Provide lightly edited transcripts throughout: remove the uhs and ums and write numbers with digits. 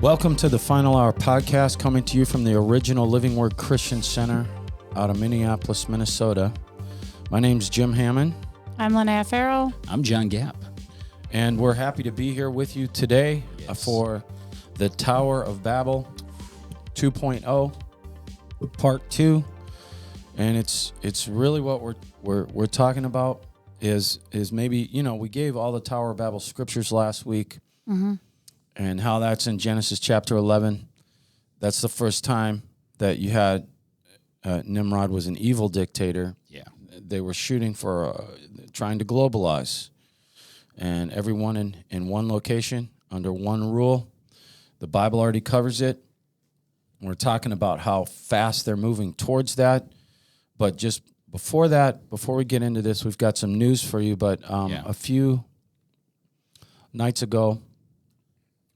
Welcome to the Final Hour podcast, coming to you from the original Living Word Christian Center out of Minneapolis, Minnesota. My name's Jim Hammond. I'm Lonaiah Farrell. I'm John Gapp. And we're happy to be here with you today for the Tower of Babel 2.0, Part 2. And it's really what we're talking about is maybe, we gave all the Tower of Babel scriptures last week. Mm-hmm. And how that's in Genesis chapter 11. That's the first time that you had Nimrod was an evil dictator. Yeah. They were shooting for trying to globalize. And everyone in one location, under one rule. The Bible already covers it. We're talking about how fast they're moving towards that. But just before that, before we get into this, we've got some news for you. But a few nights ago,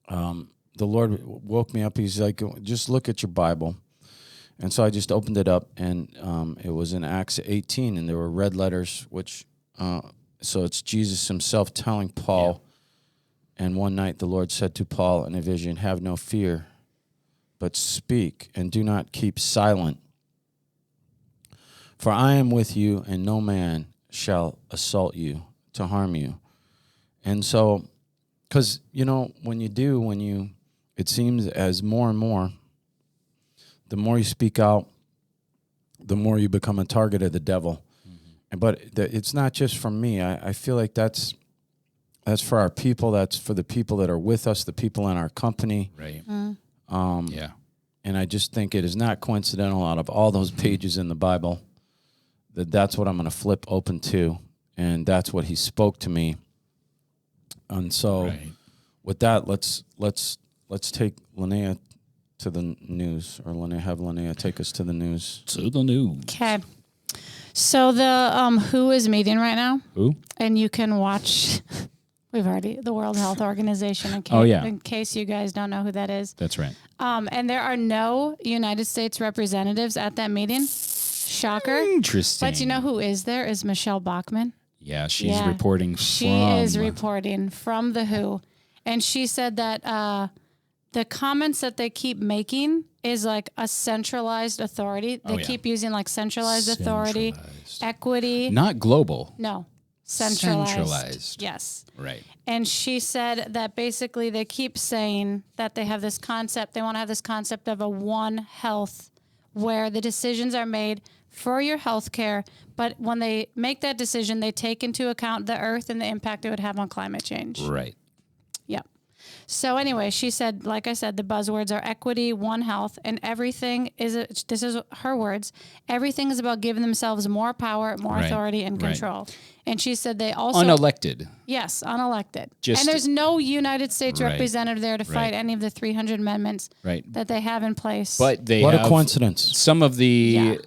the Lord woke me up. He's like, just look at your Bible. And so I just opened it up, and it was in Acts 18, and there were red letters, which, so it's Jesus himself telling Paul. Yeah. And one night the Lord said to Paul in a vision, have no fear, but speak, and do not keep silent. For I am with you, and no man shall assault you to harm you. And so, because, it seems as more and more, the more you speak out, the more you become a target of the devil. Mm-hmm. But it's not just from me. I feel like that's for our people. That's for the people that are with us, the people in our company. Right. Yeah. And I just think it is not coincidental out of all those pages in the Bible that's what I'm going to flip open to. And that's what he spoke to me. And so with that, let's take Lonaiah to the news, or have Lonaiah take us to the news. To the news. Okay. So the WHO is meeting right now. Who? And you can watch. The World Health Organization. In case you guys don't know who that is. That's right. And there are no United States representatives at that meeting. Shocker. Interesting. But you know who is there? Is Michelle Bachmann. Yeah, she's reporting from... She is reporting from the WHO. And she said that the comments that they keep making is like a centralized authority. They keep using like centralized authority, equity. Not global. No, centralized. Centralized. Yes. Right. And she said that basically they keep saying that they have this concept, they want to have this concept of a one health where the decisions are made for your health care, but when they make that decision, they take into account the earth and the impact it would have on climate change. Right. Yeah. So anyway, she said, like I said, the buzzwords are equity, one health, and everything this is her words, everything is about giving themselves more power, more authority, and control. Right. And she said they also... Unelected. Yes, unelected. And there's no United States representative there to fight any of the 300 amendments that they have in place. But what a coincidence. Some of the...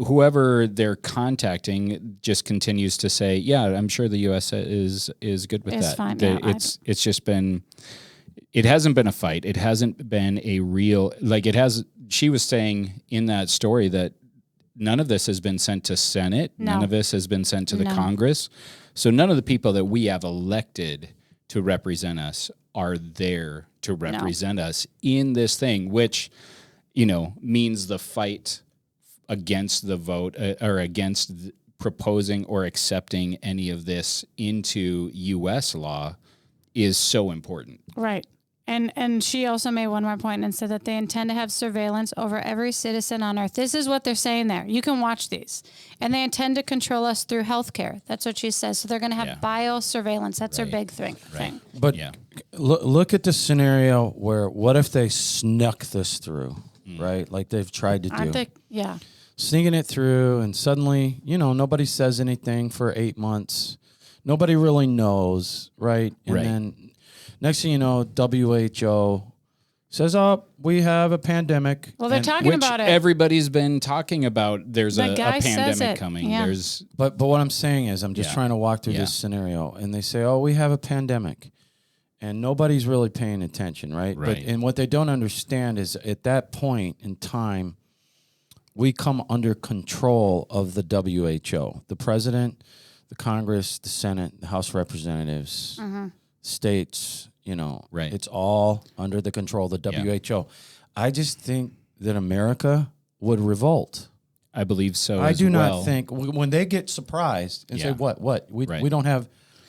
Whoever they're contacting just continues to say, yeah, I'm sure the U.S. is good with that. Fine. It's just been... It hasn't been a fight. It hasn't been a real... She was saying in that story that none of this has been sent to Senate. No. None of this has been sent to the Congress. So none of the people that we have elected to represent us are there to represent us in this thing, which, means the fight against the vote or against proposing or accepting any of this into U.S. law is so important. Right. And she also made one more point and said that they intend to have surveillance over every citizen on Earth. This is what they're saying there. You can watch these. And they intend to control us through healthcare. That's what she says. So they're going to have biosurveillance. That's her big thing. Right. But look at the scenario where, what if they snuck this through, right? Like they've tried to do. Sneaking it through, and suddenly, nobody says anything for 8 months. Nobody really knows, right? And then next thing you know, WHO says, oh, we have a pandemic. Well, they're talking about it. Everybody's been talking about there's a pandemic coming. Yeah. But what I'm saying is I'm just trying to walk through this scenario. And they say, oh, we have a pandemic. And nobody's really paying attention, right? And what they don't understand is at that point in time, we come under control of the WHO. The president, the Congress, the Senate, the House of Representatives, states, Right. It's all under the control of the WHO. I just think that America would revolt. I believe so. I do well. not think when they get surprised and say, what? We don't have,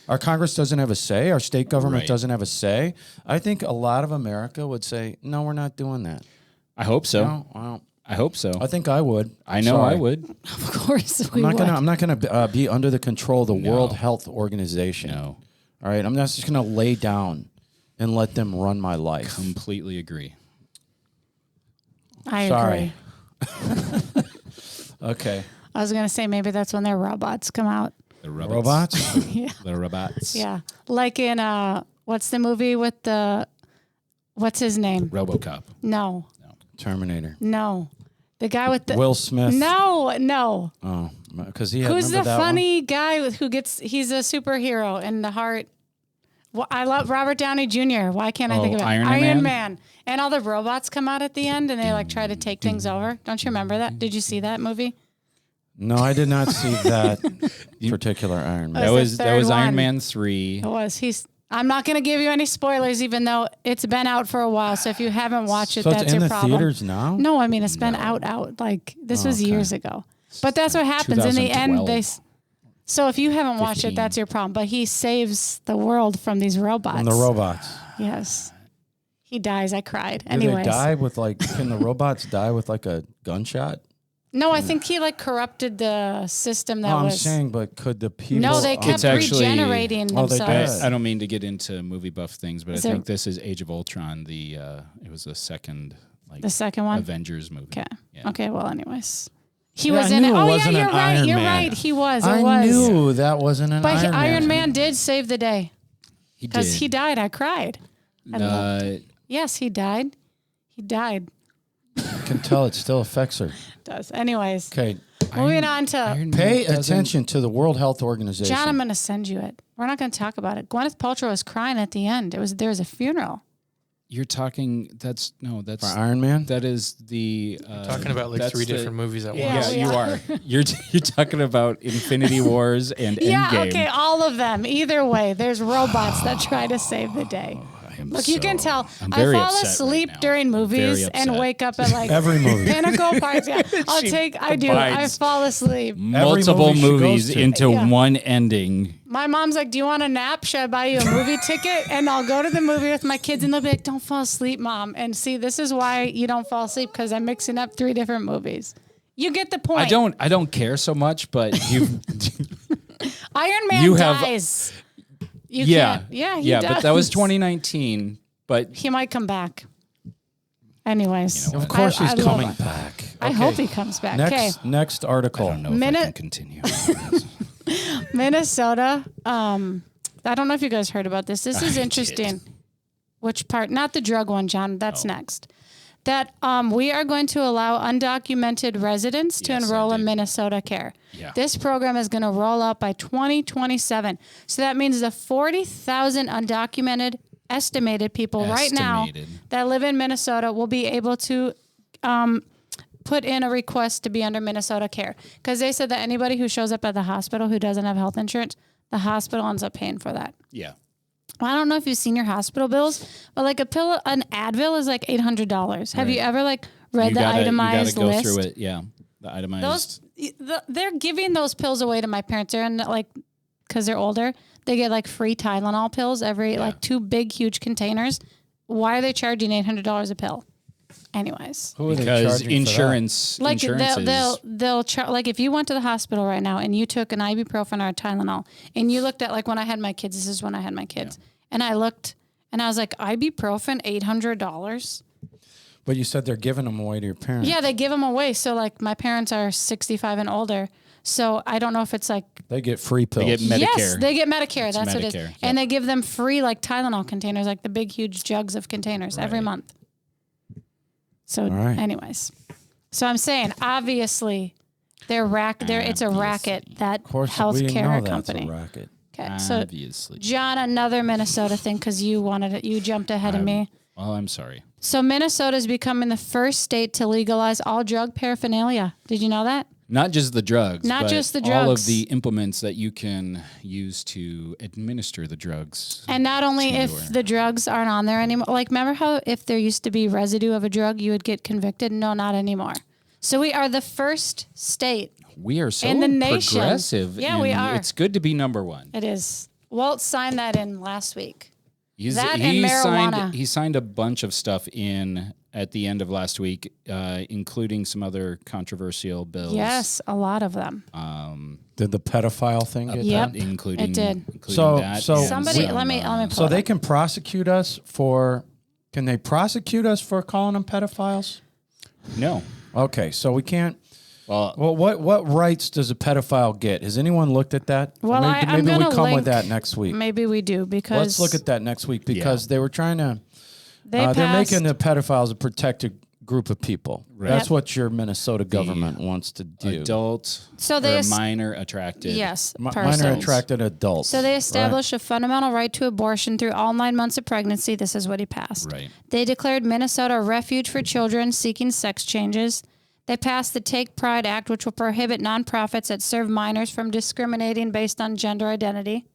our Congress doesn't have a say. Our state government doesn't have a say. I think a lot of America would say, no, we're not doing that. I hope so. No, I hope so. I think I would. I know I would. Of course we I'm would. not gonna be under the control of the World Health Organization. No. All right. I'm not just gonna lay down and let them run my life. Completely agree. I Sorry. agree. Okay. I was going to say maybe that's when their robots come out. The Robots? Yeah. The robots. Yeah. Like in, what's the movie with what's his name? RoboCop. No. Terminator. No. The guy with the... Will Smith. No. Oh, because he had, Who's the remember that funny guy he's a superhero in the heart? Well, I love Robert Downey Jr. Why can't I think of it? Iron Man. And all the robots come out at the end and they like try to take things over. Don't you remember that? Did you see that movie? No, I did not see that particular Iron Man. That was third Iron one. Man 3. It was. I'm not going to give you any spoilers, even though it's been out for a while. So if you haven't watched it, So that's it's in your the problem. theaters now? No, I mean it's been out. Like this was years ago. But that's what happens in the end. 2012. So if you haven't watched it, 15. that's your problem. But he saves the world from these robots. From the robots. Yes. He dies. I cried. Do Anyways. they die with can the robots die with like a gunshot? No, I think he like corrupted the system that No, I'm was. saying, but could the people? No, they kept It's actually- regenerating Oh, they themselves. did. I don't mean to get into movie buff things, but Is I there- think this is Age of Ultron. It was the second The second one. Avengers movie. Okay. Yeah. Okay. Well, anyways, he Yeah, was I in it. knew it Oh yeah, wasn't you're an right. Iron You're Man. right. He was. It I was. knew that wasn't an But Iron Man. Iron Man did save the day He because did. he died. I cried. Yes, he died. He died. I can tell it still affects her. Does. Anyways, Okay. moving on to Iron Man Pay doesn't- attention to the World Health Organization. John. I'm going to send you it. We're not going to talk about it. Gwyneth Paltrow was crying at the end. There was a funeral. You're talking. That's For Iron Man? that is the Talking about like that's three the- different movies at Yeah, once. we you are. are. You're talking about Infinity Wars and Yeah. Endgame. Okay. All of them. Either way, there's robots that try to save the day. Look, you can tell. I'm I very fall upset asleep right now. during movies Very and upset. wake up at like Every movie. pinnacle parts. Yeah, I do. I combines fall asleep. Multiple movie she goes movies to. into Yeah. one ending. My mom's like, "Do you want a nap? Should I buy you a movie ticket?" And I'll go to the movie with my kids, and they'll be like, "Don't fall asleep, Mom." And see, this is why you don't fall asleep because I'm mixing up 3 different movies. You get the point. I don't care so much, but you Iron Man You have- dies. You yeah. can't. Yeah, he yeah, does. but that was 2019, but He might come back. Anyways, You know Of course I he's love coming it. back. I Okay. hope he comes back. Okay. Next article. I don't know if I can continue. Minnesota. I don't know if you guys heard about this. This is interesting. Which part? Not the drug one, John. That's next. That we are going to allow undocumented residents to Yes, I enroll in did. Minnesota Care. Yeah. This program is going to roll out by 2027. So that means the 40,000 undocumented estimated people right now Estimated. that live in Minnesota will be able to put in a request to be under Minnesota Care. Because they said that anybody who shows up at the hospital who doesn't have health insurance, the hospital ends up paying for that. Yeah. Well, I don't know if you've seen your hospital bills, but like an Advil is like $800. Have you ever like read You the gotta itemized go list? through it. Yeah. The itemized. They're giving those pills away to my parents. They're in like, because they're older, they get like free Tylenol pills every like 2 big, huge containers. Why are they charging $800 a pill? Anyways. Who are they because charging for that? insurance Like insurance they'll like if you went to the hospital right now and you took an ibuprofen or a Tylenol and you looked at like when I had my kids, this is when I had my kids, and I looked and I was like ibuprofen $800. But you said they're giving them away to your parents. Yeah, they give them away. So like my parents are 65 and older, so I don't know if it's like They get free pills. get Medicare. yes, they get Medicare. That's what it is, Medicare, and they give them free like Tylenol containers, like the big huge jugs of containers every Right. month. So, right. anyways, so I'm saying obviously it's a racket that of course, we healthcare know that's company. a racket. Okay, so Obviously. John, another Minnesota thing because you jumped ahead of me. Oh, I'm sorry. So Minnesota is becoming the first state to legalize all drug paraphernalia. Did you know that? Not just the drugs. Not but just the all of drugs. the implements that you can use to administer the drugs. And not only to if your- the drugs aren't on there anymore. Like, remember how if there used to be residue of a drug, you would get convicted? No, not anymore. So we are the first state. We are so in the nation. progressive. Yeah, we and are. It's good to be number one. It is. Walt signed that in last week. He's, That he and marijuana. Signed, he signed a bunch of stuff in at the end of last week, including some other controversial bills. Yes, a lot of them. Did the pedophile thing get Yep, done? including it did. Including So- that. so- and Somebody, some, let me pull So it they up. can prosecute us for. Can they prosecute us for calling them pedophiles? No. Okay, so we can't. Well, Well, what rights does a pedophile get? Has anyone looked at that? Well, maybe I'm maybe we gonna come link- with that next week. Maybe we do because Let's look at that next week because they were trying to. they're they're making the pedophiles a protected group of people. Right. That's Yep. what your Minnesota government wants to do. adult So they or es- minor attracted. yes, Minor persons. attracted adults. So they right? established a fundamental right to abortion through all 9 months of pregnancy. This is what he passed. Right. They declared Minnesota a refuge for children seeking sex changes. They passed the Take Pride Act, which will prohibit nonprofits that serve minors from discriminating based on gender identity.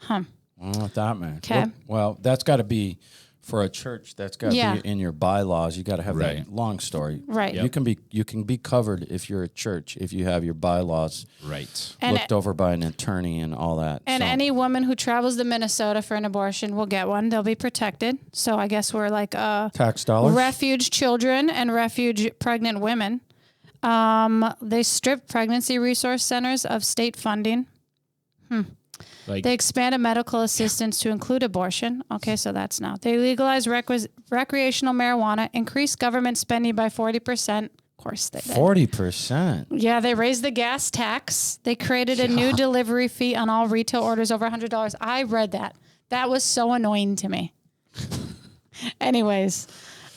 I don't know what that means. 'Kay. Well, that's got to be for a church. That's got to Yeah. be in your bylaws. You got to have Right. that long story. Right. You can be covered if you're a church if you have your bylaws Right. And looked over by an attorney and all that. And So- any woman who travels to Minnesota for an abortion will get one. They'll be protected. So I guess we're like tax dollars. refuge children and refuge pregnant women. They stripped pregnancy resource centers of state funding. Like They expanded medical assistance to include abortion. Okay, so that's now. They legalized recreational marijuana, increased government spending by 40%. Of course they did. 40%. Yeah, they raised the gas tax. They created a new delivery fee on all retail orders over $100. I read that. That was so annoying to me. Anyways,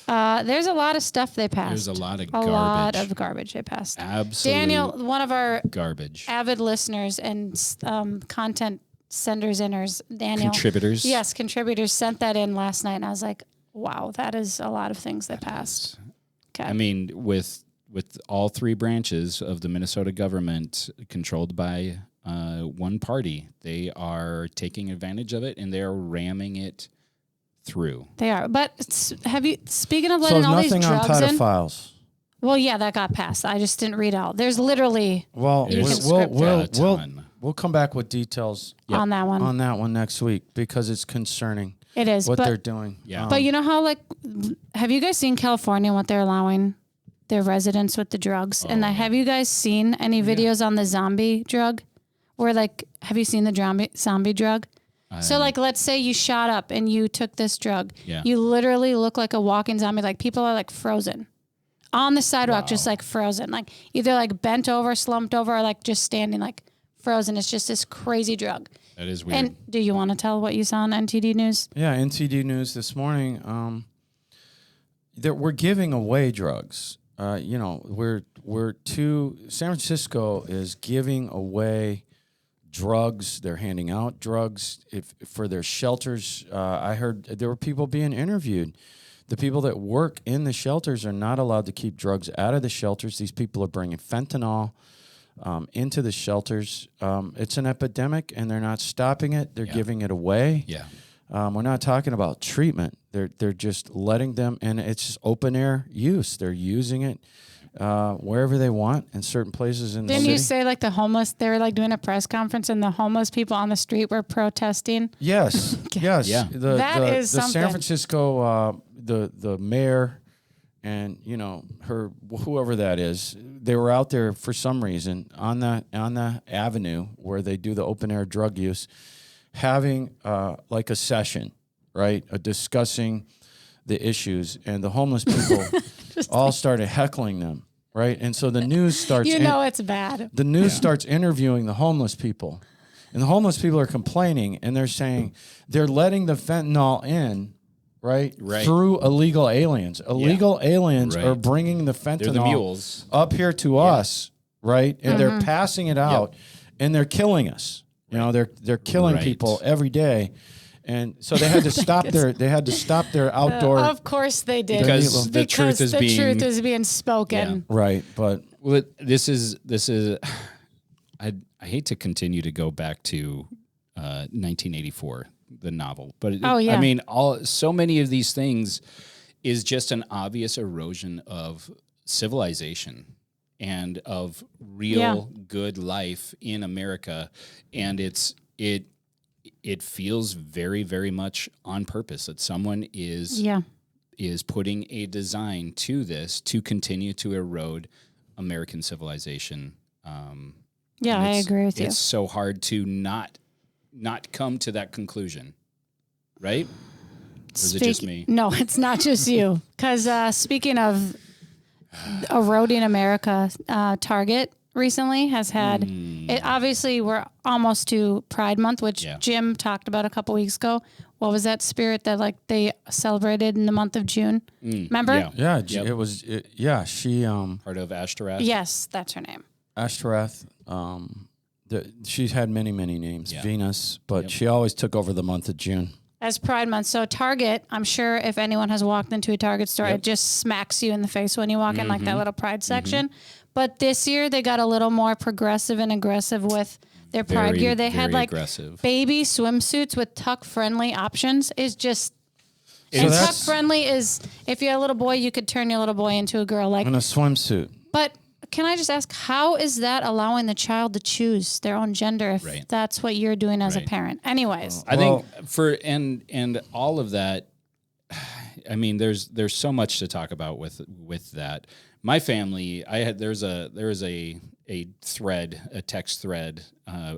there's a lot of stuff they passed. There's a lot of A lot garbage. of garbage they passed. absolute Daniel, one of our garbage. avid listeners and content senders inners, Daniel. Contributors. Yes, contributors sent that in last night, and I was like, wow, that is a lot of things they passed. Okay. I mean, with all three branches of the Minnesota government controlled by one party, they are taking advantage of it and they are ramming it through. They are. But have you, speaking of So letting all these nothing on drugs in, pedophiles. well, yeah, that got passed. I just didn't read out. There's literally Well, You we'll, can script we'll, a we'll, ton. we'll come back with details on that one. on that one next week because it's concerning It is. what but, they're doing. Yeah. but you know how, like, have you guys seen California, what they're allowing their residents with the drugs? Oh, And have you guys seen any videos on the zombie drug? Where, like, have you seen the zombie drug? So, like, let's say you shot up and you took this drug. Yeah. You literally look like a walking zombie. Like, people are, like, frozen on the sidewalk, just, like, frozen. Like, either, like, bent over, slumped over, or, like, just standing, like, frozen. It's just this crazy drug. That is weird. And do you want to tell what you saw on NTD News? Yeah, NTD News this morning. That we're giving away drugs. You know, San Francisco is giving away drugs. They're handing out drugs for their shelters. I heard there were people being interviewed. The people that work in the shelters are not allowed to keep drugs out of the shelters. These people are bringing fentanyl into the shelters. It's an epidemic, and they're not stopping it. They're giving it away. yeah. We're not talking about treatment. They're just letting them, and it's just open air use. They're using it wherever they want in certain places in the Didn't city. you say like the homeless, they were like doing a press conference and the homeless people on the street were protesting? Yes, yes. Yeah. That is the San something. Francisco, the mayor, and whoever that is, they were out there for some reason on the avenue where they do the open air drug use, having like a session, right, discussing the issues, and the homeless people all started heckling them, right, and so the news starts. It's bad. The news starts interviewing the homeless people, and the homeless people are complaining, and they're saying they're letting the fentanyl in, right. Through illegal aliens. Illegal aliens Right. are bringing the They're the fentanyl mules. up here to us, right, and they're passing it out, and they're killing us. You know, they're killing Right. people every day, And so they had to stop their outdoor. Of course they did. Because the truth is being spoken. Right, but this is I hate to continue to go back to 1984, the novel, but I mean, so many of these things is just an obvious erosion of civilization and of real good life in America, and it feels very, very much on purpose that someone is putting a design to this to continue to erode American civilization. I agree with you. It's so hard to not come to that conclusion, right? Or is it just me? No, it's not just you. Because speaking of eroding America, Target recently has had it. Obviously, we're almost to Pride Month, which Jim talked about a couple weeks ago. What was that spirit that like they celebrated in the month of June? Remember? Yeah, it was. She part of Ashtoreth. Yes, that's her name. Ashtoreth. She's had many names. Yeah. Venus, but she always took over the month of June as Pride Month. So Target, I'm sure if anyone has walked into a Target store, it just smacks you in the face when you walk in, like that little Pride section. But this year they got a little more progressive and aggressive with their Pride gear. They had like baby swimsuits with tuck-friendly options. Is just and tuck-friendly is if you're a little boy, you could turn your little boy into a girl, like in a swimsuit. But can I just ask, how is that allowing the child to choose their own gender if that's what you're doing as a parent? Anyways, I think and all of that. I mean, there's so much to talk about with that. My family, there was a thread, a text thread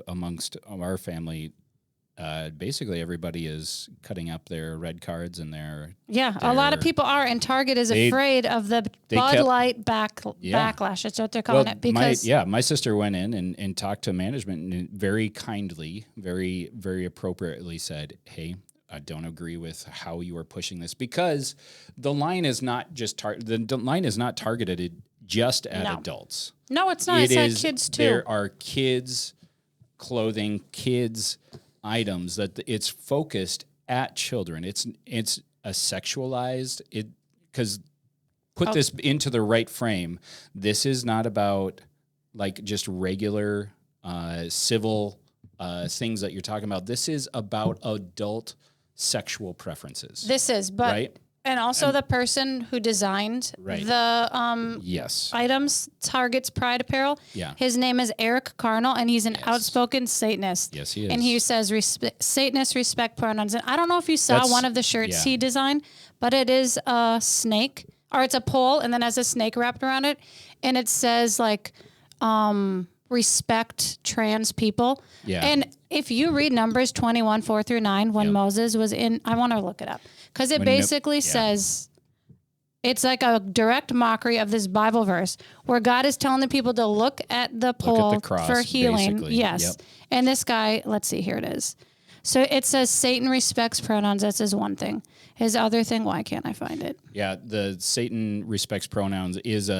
amongst our family. Basically, everybody is cutting up their red cards and their a lot of people are, and Target is afraid of the Bud Light backlash. That's what they're calling it. Because my sister went in and talked to management and very kindly, very very appropriately said, "Hey, I don't agree with how you are pushing this because the line is not just the line is not targeted just at adults. No, it's not. It's at kids too. There are kids clothing, kids items that it's focused at children. It's a sexualized because put this into the right frame. This is not about like just regular civil things that you're talking about. This is about adult sexual preferences. This is, but right? And also the person who designed the items, Target's Pride apparel. Yeah. His name is Eric Carnell, and he's an outspoken Satanist. Yes, he is. And he says Satanists respect pronouns. And I don't know if you saw one of the shirts he designed, but it is a snake, or it's a pole, and then has a snake wrapped around it, and it says like respect trans people. Yeah. And if you read Numbers 21, 4-9, when Moses was in, I want to look it up, because it basically says, it's like a direct mockery of this Bible verse where God is telling the people to look at the pole for healing. Basically. Yes. Yep. And this guy, let's see, here it is. So it says Satan respects pronouns. That's his one thing. His other thing, why can't I find it? Yeah, the Satan respects pronouns is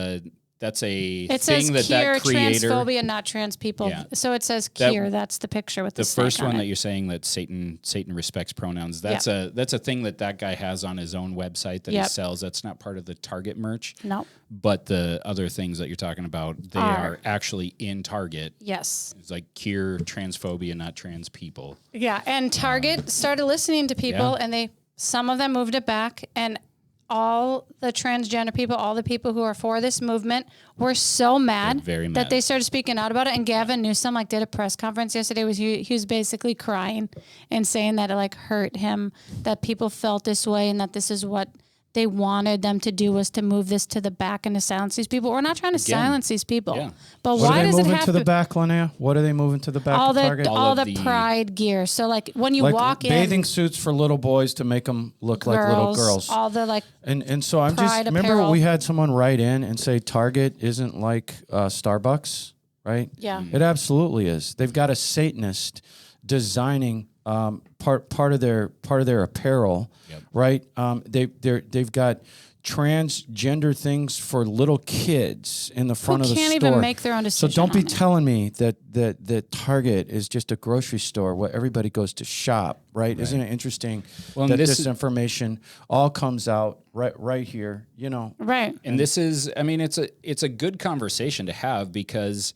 that's a it thing says that creator. Transphobia, not trans people. Yeah. So it says Kier. That's the picture with the first one on that you're saying that Satan respects pronouns. That's a thing that guy has on his own website that he sells. That's not part of the Target merch. No. But the other things that you're talking about, they are actually in Target. Yes. It's like Kier transphobia, not trans people. Yeah, and Target started listening to people, and some of them moved it back, and all the transgender people, all the people who are for this movement were so mad that they started speaking out about it. And Gavin Newsom did a press conference yesterday. He was basically crying and saying that it hurt him that people felt this way and that this is what they wanted them to do, was to move this to the back and to silence these people. We're not trying to silence these people. Yeah. But why does it have to the back, Lonaiah? What are they moving to the back? All the Pride gear. So when you walk in, bathing suits for little boys to make them look like little girls. All the and so I'm just remember we had someone write in and say Target isn't like Starbucks, right? Yeah, it absolutely is. They've got a Satanist designing part of their apparel, right? They've got transgender things for little kids in the front of the store. Can't even make their own decision. So don't be on it. telling me that Target is just a grocery store where everybody goes to shop, right? Isn't it interesting that this information all comes out right here, you know? Right. And this is, I mean, it's a good conversation to have, because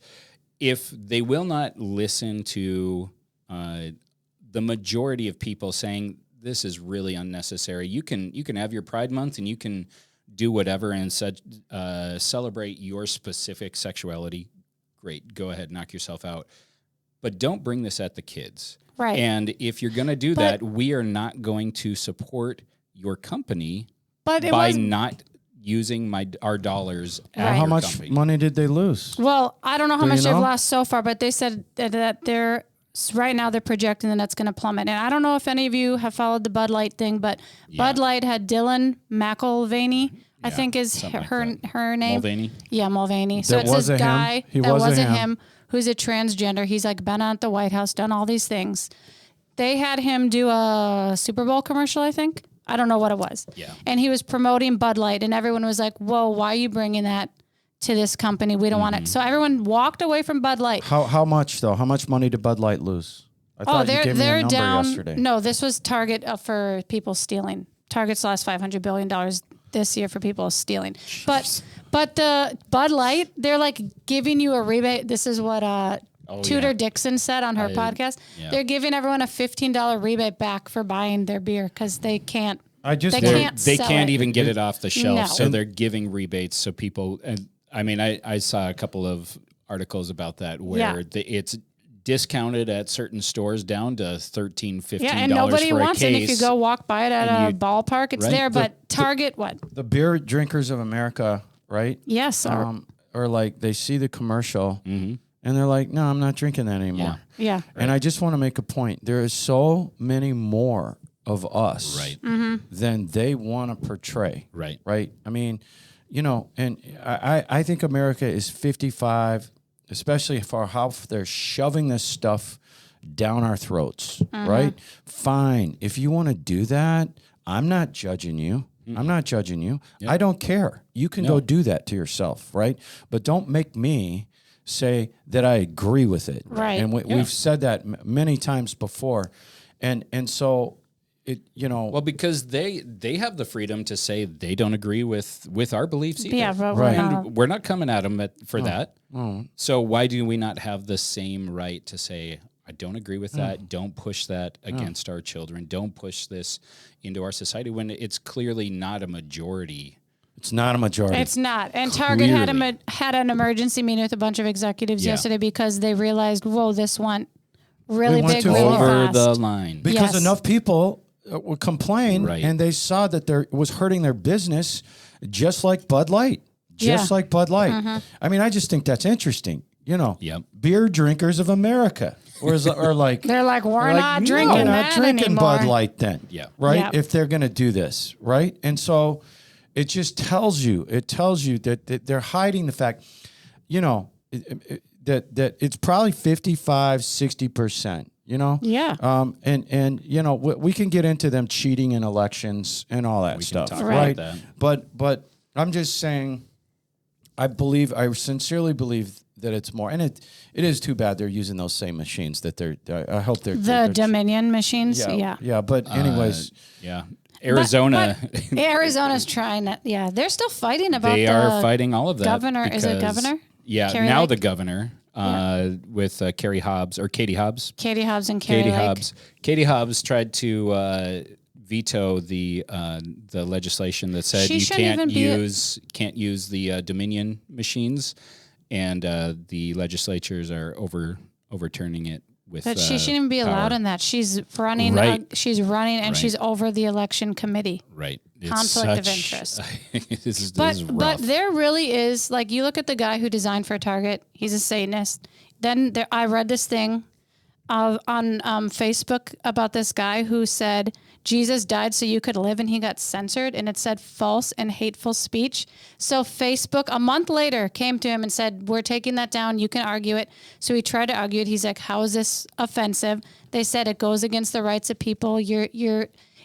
if they will not listen to the majority of people saying this is really unnecessary, you can have your Pride Month and you can do whatever and celebrate your specific sexuality. Great, go ahead, knock yourself out, but don't bring this at the kids. Right. And if you're going to do that, we are not going to support your company by not using our dollars at Well, how your much company. money did they lose? Well, I don't know how much you they've know? lost so far, but they said that they're right now they're projecting that it's going to plummet. And I don't know if any of you have followed the Bud Light thing, but Bud Light had Dylan McIlvaney, I think is her name. Mulvaney? Yeah, Mulvaney. So That it's was this a him. guy He that was a wasn't him. him who's a transgender. He's like been at the White House, done all these things. They had him do a Super Bowl commercial, I think. I don't know what it was. Yeah. And he was promoting Bud Light, and everyone was like, whoa, why are you bringing that to this company? We don't want it. So everyone walked away from Bud Light. How much though? How much money did Bud Light lose? I thought you gave me a number down. yesterday. No, this was Target for people stealing. Target's lost $500 billion this year for people stealing. But the Bud Light, they're like giving you a rebate. This is what Tudor Dixon said on her podcast. Yeah. They're giving everyone a $15 rebate back for buying their beer because they can't. I just They sell can't it. even get it off the shelf, No. so they're giving rebates. So people, and I mean, I saw a couple of articles about that where it's discounted at certain stores down to $13, $15 Yeah, and nobody for wants a it. case. If you go walk by it at and a you- ballpark, it's right? there. But Target, what? the beer drinkers of America, right? Yes. Or like they see the commercial and they're like, no, I'm not drinking that anymore. Yeah. And I just want to make a point. There is so many more of us Right. than they want to portray. Right. Right. I mean, you know, and I think America is 55, especially for how they're shoving this stuff down our throats. Right. Fine. If you want to do that, I'm not judging you. I'm not judging you. I don't care. You can go do that to yourself. Right. But don't make me say that I agree with it. Right. And we've said that many times before. And so it, you know, Well, because they have the freedom to say they don't agree with our beliefs either. Yeah, but Right. And we're not coming at them for that. So why do we not have the same right to say, I don't agree with that. Don't push that against our children. Don't push this into our society when it's clearly not a majority. it's not a majority. It's not. And Target Clearly. had an emergency meeting with a bunch of executives Yeah. yesterday because they realized, whoa, this went really went big, too really far. Over fast. the line. because Yes. enough people would complain Right. and they saw that there was hurting their business just like Bud Light. Just Yeah. like Bud Light. I mean, I just think that's interesting. You know, Yep. beer drinkers of America. Or like They're like, we're like, not no, drinking we're that not drinking anymore. Bud Light then. Yeah. Right? Yep. If they're going to do this, right? And so it just tells you that they're hiding the fact, you know, that it's probably 55, 60%, you know? Yeah. And you know, we can get into them cheating in elections and all that stuff, talk about right? that. But I'm just saying, I sincerely believe that it's more, and it is too bad they're using those same machines that I hope they're Dominion machines. Yeah. yeah. But anyways, Yeah. Arizona, But Arizona's trying that. Yeah. They're still fighting about they are fighting all of that. governor. Is it because- governor? Yeah. Carrie now Lake? the governor with Katie Hobbs. Katie Hobbs and Carrie Katie Lake. Hobbs. Katie Hobbs tried to veto the legislation that said She you shouldn't can't even can't use the Dominion machines, and the legislatures are overturning it with. But she shouldn't even be allowed power. in that. She's running. Right. She's running, and Right. she's over the election committee. Right. Conflict of interest. this is But rough. but there really is, like, you look at the guy who designed for Target. He's a Satanist. Then I read this thing on Facebook about this guy who said Jesus died so you could live, and he got censored, and it said false and hateful speech. So Facebook a month later came to him and said, we're taking that down. You can argue it. So he tried to argue it. He's like, how is this offensive? They said it goes against the rights of people.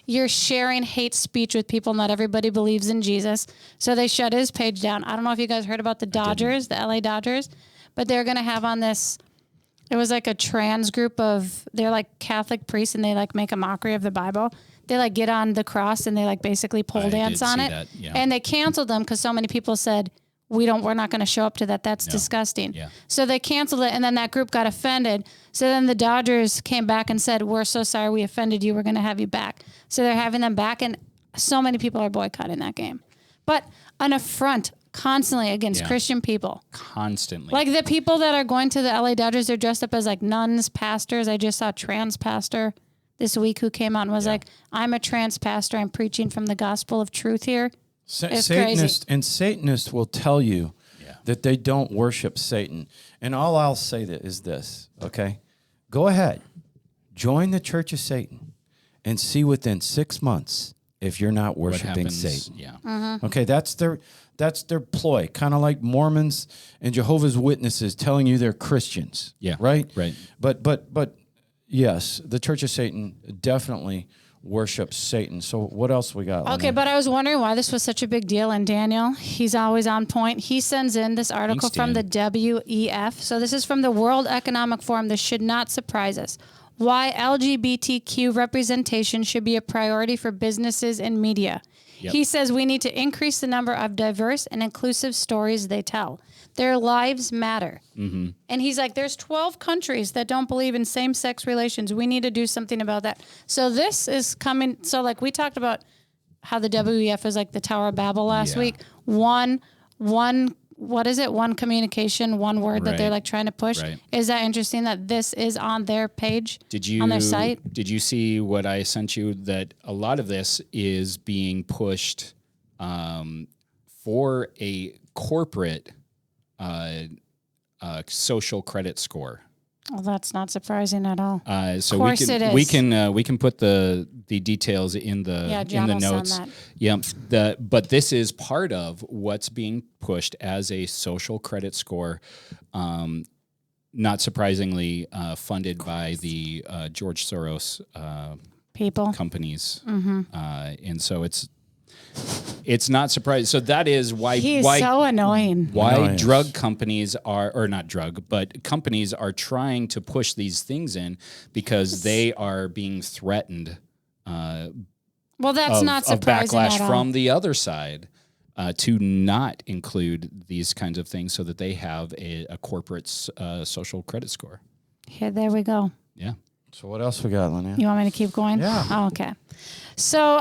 you're sharing hate speech with people. Not everybody believes in Jesus. So they shut his page down. I don't know if you guys heard about the Dodgers, the LA Dodgers, but they're going to have on this, it was like a trans group of, they're like Catholic priests and they like make a mockery of the Bible. They like get on the cross and they like basically pole dance on it. That, yeah. And they canceled them because so many people said, we're not going to show up to that. That's disgusting. Yeah. So they canceled it. And then that group got offended. So then the Dodgers came back and said, we're so sorry we offended you. We're going to have you back. So they're having them back. And so many people are boycotting that game. But an affront constantly against Christian people. Constantly. Like the people that are going to the LA Dodgers, they're dressed up as like nuns, pastors. I just saw a trans pastor this week who came out and was like, I'm a trans pastor. I'm preaching from the gospel of truth here. Satanists will tell you that they don't worship Satan. And all I'll say is this, okay? Go ahead. Join the Church of Satan and see within 6 months if you're not worshiping Satan. Yeah. Okay, that's their ploy, kind of like Mormons and Jehovah's Witnesses telling you they're Christians. Yeah. Right? Right. But yes, the Church of Satan definitely worships Satan. So what else we got? Okay, but I was wondering why this was such a big deal. And Daniel, he's always on point. He sends in this article from the WEF. So this is from the World Economic Forum. This should not surprise us. Why LGBTQ representation should be a priority for businesses and media. Yep. He says we need to increase the number of diverse and inclusive stories they tell. Their lives matter. Mm-hmm. And he's like, there's 12 countries that don't believe in same-sex relations. We need to do something about that. So this is coming. So like we talked about how the WEF is like the Tower of Babel last week. One, what is it? One communication, one word that they're like trying to push. Right. Is that interesting that this is on their page, on their site? Did you see what I sent you? That a lot of this is being pushed for a corporate social credit score. Well, that's not surprising at all. So of course it is. we can put the details in the notes. Yeah. But this is part of what's being pushed as a social credit score. Not surprisingly, funded by the George Soros people companies, and so it's not surprising. So that is why he's so annoying. Why drug companies but companies are trying to push these things in because they are being threatened. Well, that's not surprising of backlash at all. from the other side to not include these kinds of things, so that they have a corporate social credit score. Here, there we go. Yeah. So what else we got, Lonaiah? You want me to keep going? Yeah. Oh, okay. So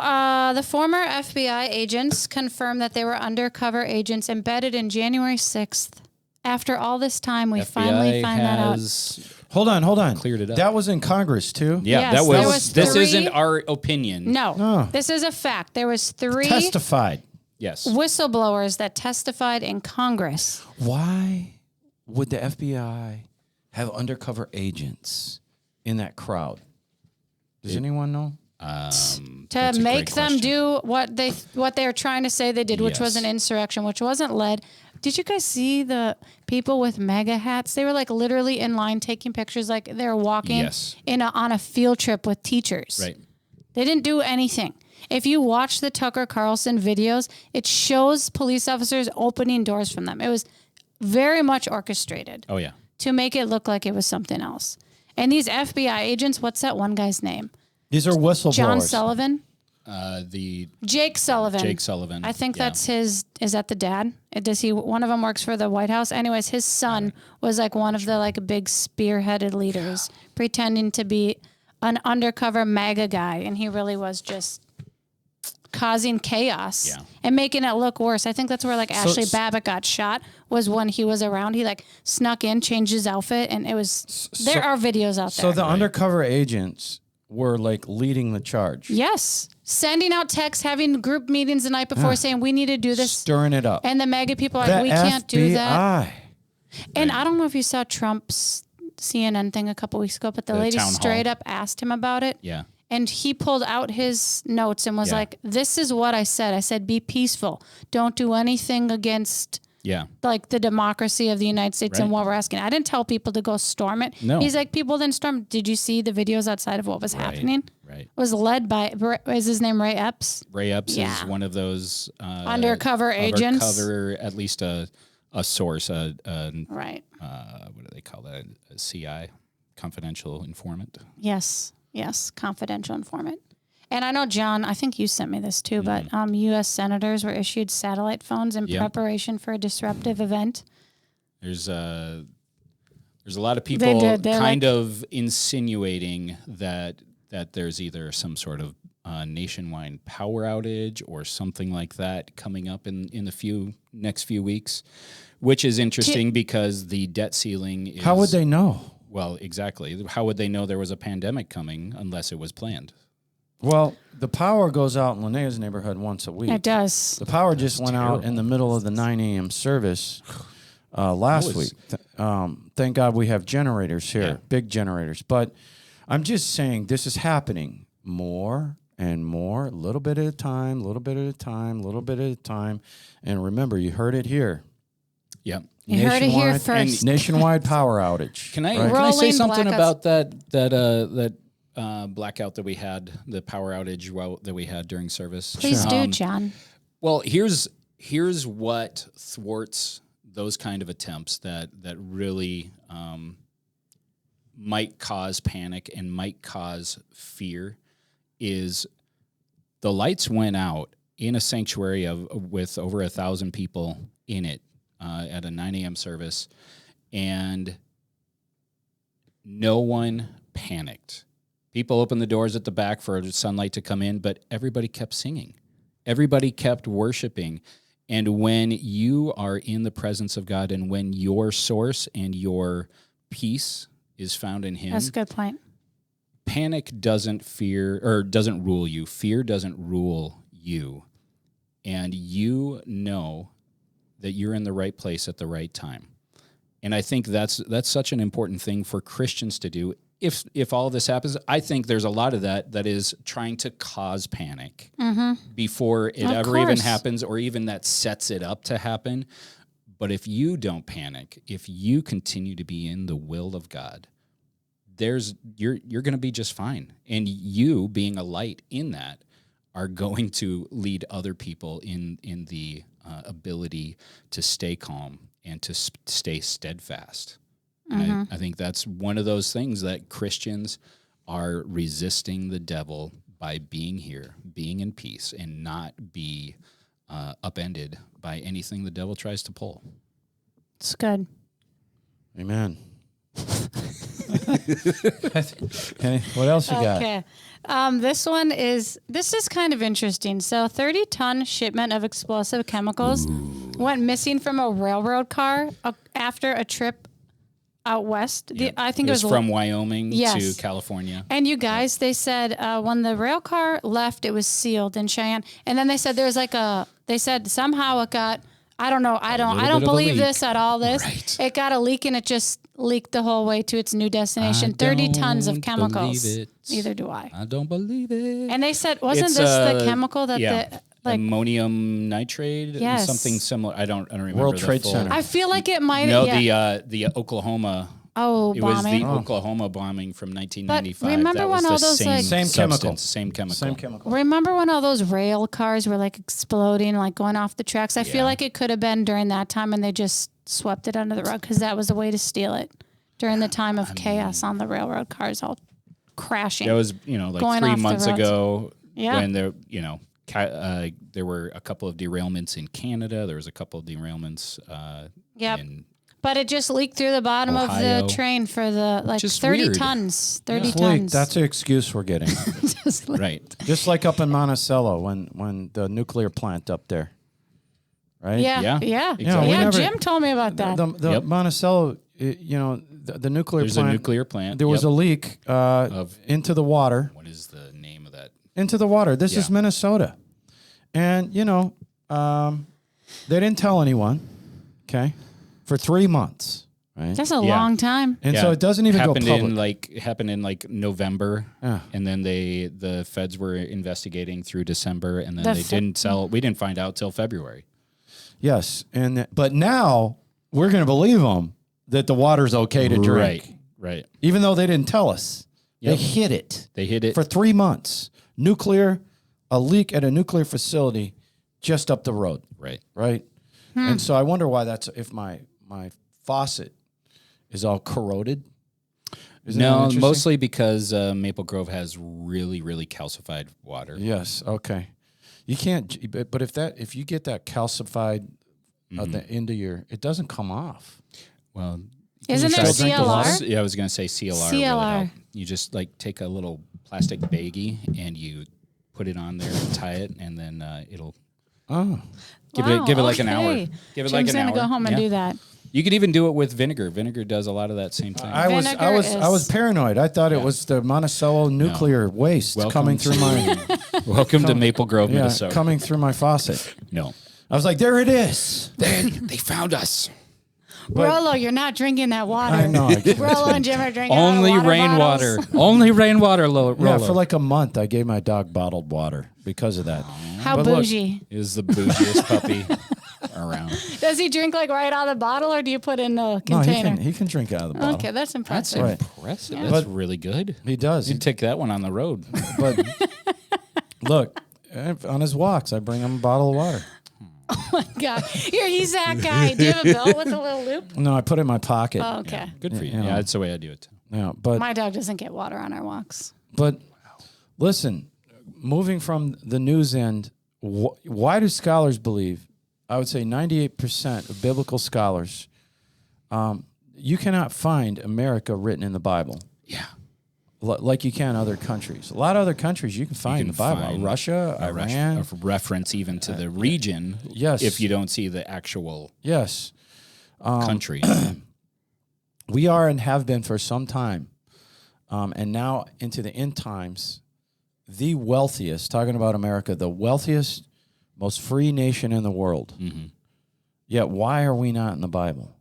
the former FBI agents confirmed that they were undercover agents embedded in January 6th. After all this time, we finally find that out. Hold on. Cleared it up. That was in Congress too? Yeah, Yes, this isn't our opinion. No, this is a fact. There was 3 testified. Yes. whistleblowers that testified in Congress. Why would the FBI have undercover agents in that crowd? Does anyone know? To make them do what they're trying to say they did, which was an insurrection, which wasn't led. Did you guys see the people with MAGA hats? They were like literally in line taking pictures, like they were walking on a field trip with teachers. Right. They didn't do anything. If you watch the Tucker Carlson videos, it shows police officers opening doors from them. It was very much orchestrated. Oh yeah. To make it look like it was something else. And these FBI agents, what's that one guy's name? These are whistleblowers. John Sullivan? Jake Sullivan. Jake Sullivan. I think that's his. Is that the dad? One of them works for the White House. Anyways, his son was like one of the like big spearheaded leaders, pretending to be an undercover MAGA guy, and he really was just causing chaos and making it look worse. I think that's where like Ashley Babbitt got shot, was when he was around. He like snuck in, changed his outfit, and it was. There are videos out there. So the undercover agents were like leading the charge. Yes. Sending out texts, having group meetings the night before saying we need to do this. Stirring it up. And the MAGA people are like, we can't do that. FBI. And I don't know if you saw Trump's CNN thing a couple weeks ago, but the lady straight up asked him about it. Yeah. And he pulled out his notes and was like, this is what I said. I said, be peaceful. Don't do anything against like the democracy of the United States and what we're asking. I didn't tell people to go storm it. No. He's like, people didn't storm. Did you see the videos outside of what was happening? Right. was led by, is his name Ray Epps? Ray Epps Yeah. is one of those Undercover agents. Undercover, at least a source, Right. what do they call that? A CI, confidential informant. Yes. Confidential informant. And I know, John, I think you sent me this too, but U.S. senators were issued satellite phones in preparation for a disruptive event. There's a lot of people kind of insinuating that there's either some sort of nationwide power outage or something like that coming up in the next few weeks, which is interesting because the debt ceiling is... How would they know? Well, exactly. How would they know there was a pandemic coming unless it was planned? Well, the power goes out in Lonaiah's neighborhood once a week. It does. The power just went out in the middle of the 9 a.m. service last week. Thank God we have generators here, big generators. But I'm just saying this is happening more and more, a little bit at a time, little bit at a time, little bit at a time. And remember, you heard it here. Yep. You heard it here first. Nationwide power outage. Can I say something about that blackout that we had, the power outage that we had during service? Please do, John. Well, here's what thwarts those kind of attempts that really might cause panic and might cause fear is the lights went out in a sanctuary with over 1,000 people in it at a 9 a.m. service, and no one panicked. People opened the doors at the back for sunlight to come in, but everybody kept singing. Everybody kept worshiping. And when you are in the presence of God and when your source and your peace is found in Him, that's a good point. Panic doesn't rule you. Fear doesn't rule you. And you know that you're in the right place at the right time. And I think that's such an important thing for Christians to do. If all of this happens, I think there's a lot of that is trying to cause panic before it ever even happens, or even that sets it up to happen. But if you don't panic, if you continue to be in the will of God, you're going to be just fine. And you, being a light in that, are going to lead other people in the ability to stay calm and to stay steadfast. And I think that's one of those things that Christians are resisting the devil by being here, being in peace, and not be upended by anything the devil tries to pull. It's good. Amen. Okay, what else you got? Okay. This is kind of interesting. So 30-ton shipment of explosive chemicals went missing from a railroad car after a trip out west. Yep. I think it was from Wyoming to California. And you guys, they said when the rail car left, it was sealed in Cheyenne. And then they said they said somehow it got, I don't know. I don't believe this at all. Right. It got a leak and it just leaked the whole way to its new destination. 30 tons of chemicals. Neither do I. I don't believe it. And they said, wasn't this the chemical that ammonium nitrate? Yes. Something similar. I don't remember. World Trade Center. I feel like it might. No, the Oklahoma. Bombing. It was the Oklahoma bombing from 1995. But remember that when was all the those same chemical. Same chemical. Remember when all those rail cars were exploding, going off the tracks? I feel like it could have been during that time, and they just swept it under the rug because that was a way to steal it during the time of chaos on the railroad cars all crashing. That was 3 months ago when there there were a couple of derailments in Canada. There was a couple of derailments. But it just leaked through the bottom Ohio. of the train for the 30 weird. tons. 30 Leak. tons. That's the excuse we're getting. Right. Just like up in Monticello when the nuclear plant up there. Right? Yeah. Exactly. Jim told me about that. The Monticello, the nuclear There's plant. a nuclear plant. There was a leak into the water. What is the name of that? Into the water. This is Minnesota. And, they didn't tell anyone, okay, for 3 months, right? That's a long time. And so it doesn't even go public. Happened in November, Yeah. and then the feds were investigating through December, and then they didn't sell. We didn't find out till February. Yes, but now we're going to believe them that the water's okay to drink. Right. Even though they didn't tell us. They hid it. They hid it for 3 months. A leak at a nuclear facility just up the road. Right. And so I wonder why that's, if my faucet is all corroded. No, mostly because Maple Grove has really, really calcified water. Yes. Okay. You can't, but if you get that calcified at the end of it doesn't come off. Well, isn't there CLR? Yeah, I was going to say CLR. Really help. You just like take a little plastic baggie and you put it on there and tie it, and then it'll give it like an hour. Give it like an hour. I'm gonna go home and do that. You could even do it with vinegar. Vinegar does a lot of that same thing. I was paranoid. I thought it was the Monticello nuclear waste coming through my. Welcome to Maple Grove, Minnesota. Coming through my faucet. No, I was like, there it is. They found us. Rollo, you're not drinking that water. I know. Rollo and Jim are drinking only rainwater. Only rainwater. Rollo. Yeah, for like a month, I gave my dog bottled water because of that. How bougie. Look, is the bougiest puppy around. Does he drink like right out of the bottle, or do you put in the container? No, he can drink out of the bottle. Okay, that's impressive. That's impressive. Yeah. That's really good. He does. You'd take that one on the road. But look, on his walks, I bring him a bottle of water. Oh my God. He's that guy. Do you have a belt with a little loop? No, I put it in my pocket. Oh, okay. Yeah, good for you. You know. Yeah, that's the way I do it too. Yeah, but My dog doesn't get water on our walks. But listen, moving from the news end, why do scholars believe? I would say 98% of biblical scholars, you cannot find America written in the Bible. Yeah. Like you can other countries. A lot of other countries you can find in the Bible. Russia, Iran. A reference even to the region. Yes. If you don't see the actual country. We are and have been for some time, and now into the end times, the wealthiest, talking about America, the wealthiest, most free nation in the world. Mm-hmm. Yet why are we not in the Bible?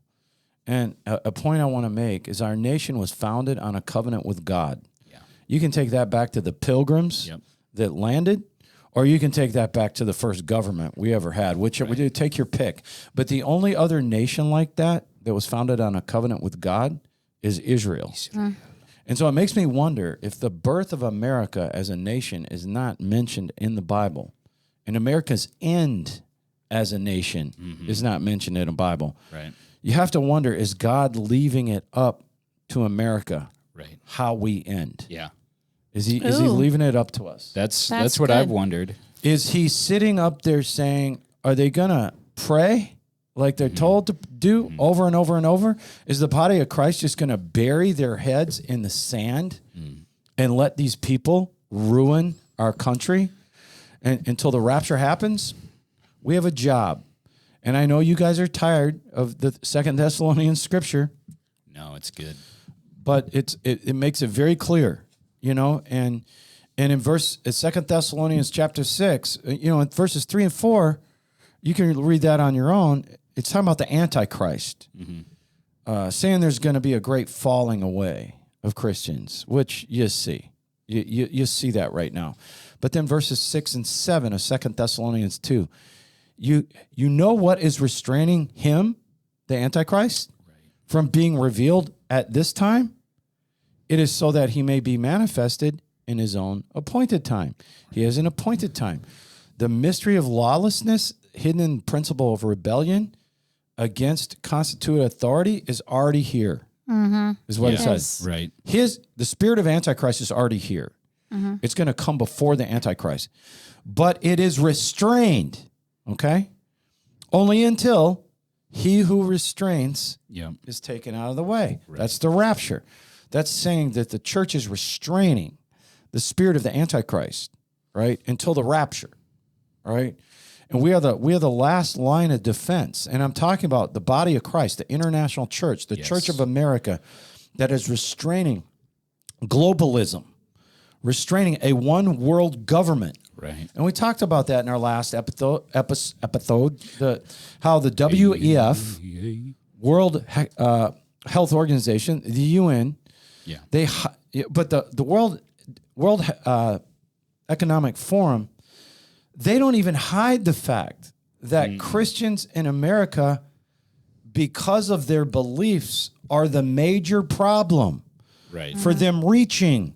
And a point I want to make is our nation was founded on a covenant with God. Yeah. You can take that back to the pilgrims that landed, or you can take that back to the first government we ever had, which we do, take your pick. But the only other nation like that was founded on a covenant with God is Israel. And so it makes me wonder if the birth of America as a nation is not mentioned in the Bible, and America's end as a nation is not mentioned in the Bible. Right. You have to wonder, is God leaving it up to America how we end? Yeah. Is he leaving it up to us? That's what I've wondered. Is he sitting up there saying, are they going to pray like they're told to do over and over and over? Is the body of Christ just going to bury their heads in the sand and let these people ruin our country until the rapture happens? We have a job. And I know you guys are tired of the 2 Thessalonians scripture. No, it's good. But it makes it very clear, and in 2 Thessalonians chapter 6, in verses 3 and 4, you can read that on your own. It's talking about the Antichrist, saying there's going to be a great falling away of Christians, which you see. You see that right now. But then verses 6 and 7 of 2 Thessalonians 2, you know what is restraining him, the Antichrist, from being revealed at this time? It is so that he may be manifested in his own appointed time. He has an appointed time. The mystery of lawlessness, hidden principle of rebellion against constituted authority is already here, is what it says. Right. The spirit of Antichrist is already here. It's going to come before the Antichrist. But it is restrained, okay? Only until he who restrains is taken out of the way. Right. That's the rapture. That's saying that the church is restraining the spirit of the Antichrist, right, until the rapture, right? And we are the last line of defense. And I'm talking about the body of Christ, the international church, the Church of America, that is restraining globalism, restraining a one world government. Right. And we talked about that in our last episode, how the WEF, World Health Organization, the UN, but the World Economic Forum, they don't even hide the fact that Christians in America, because of their beliefs, are the major problem for them reaching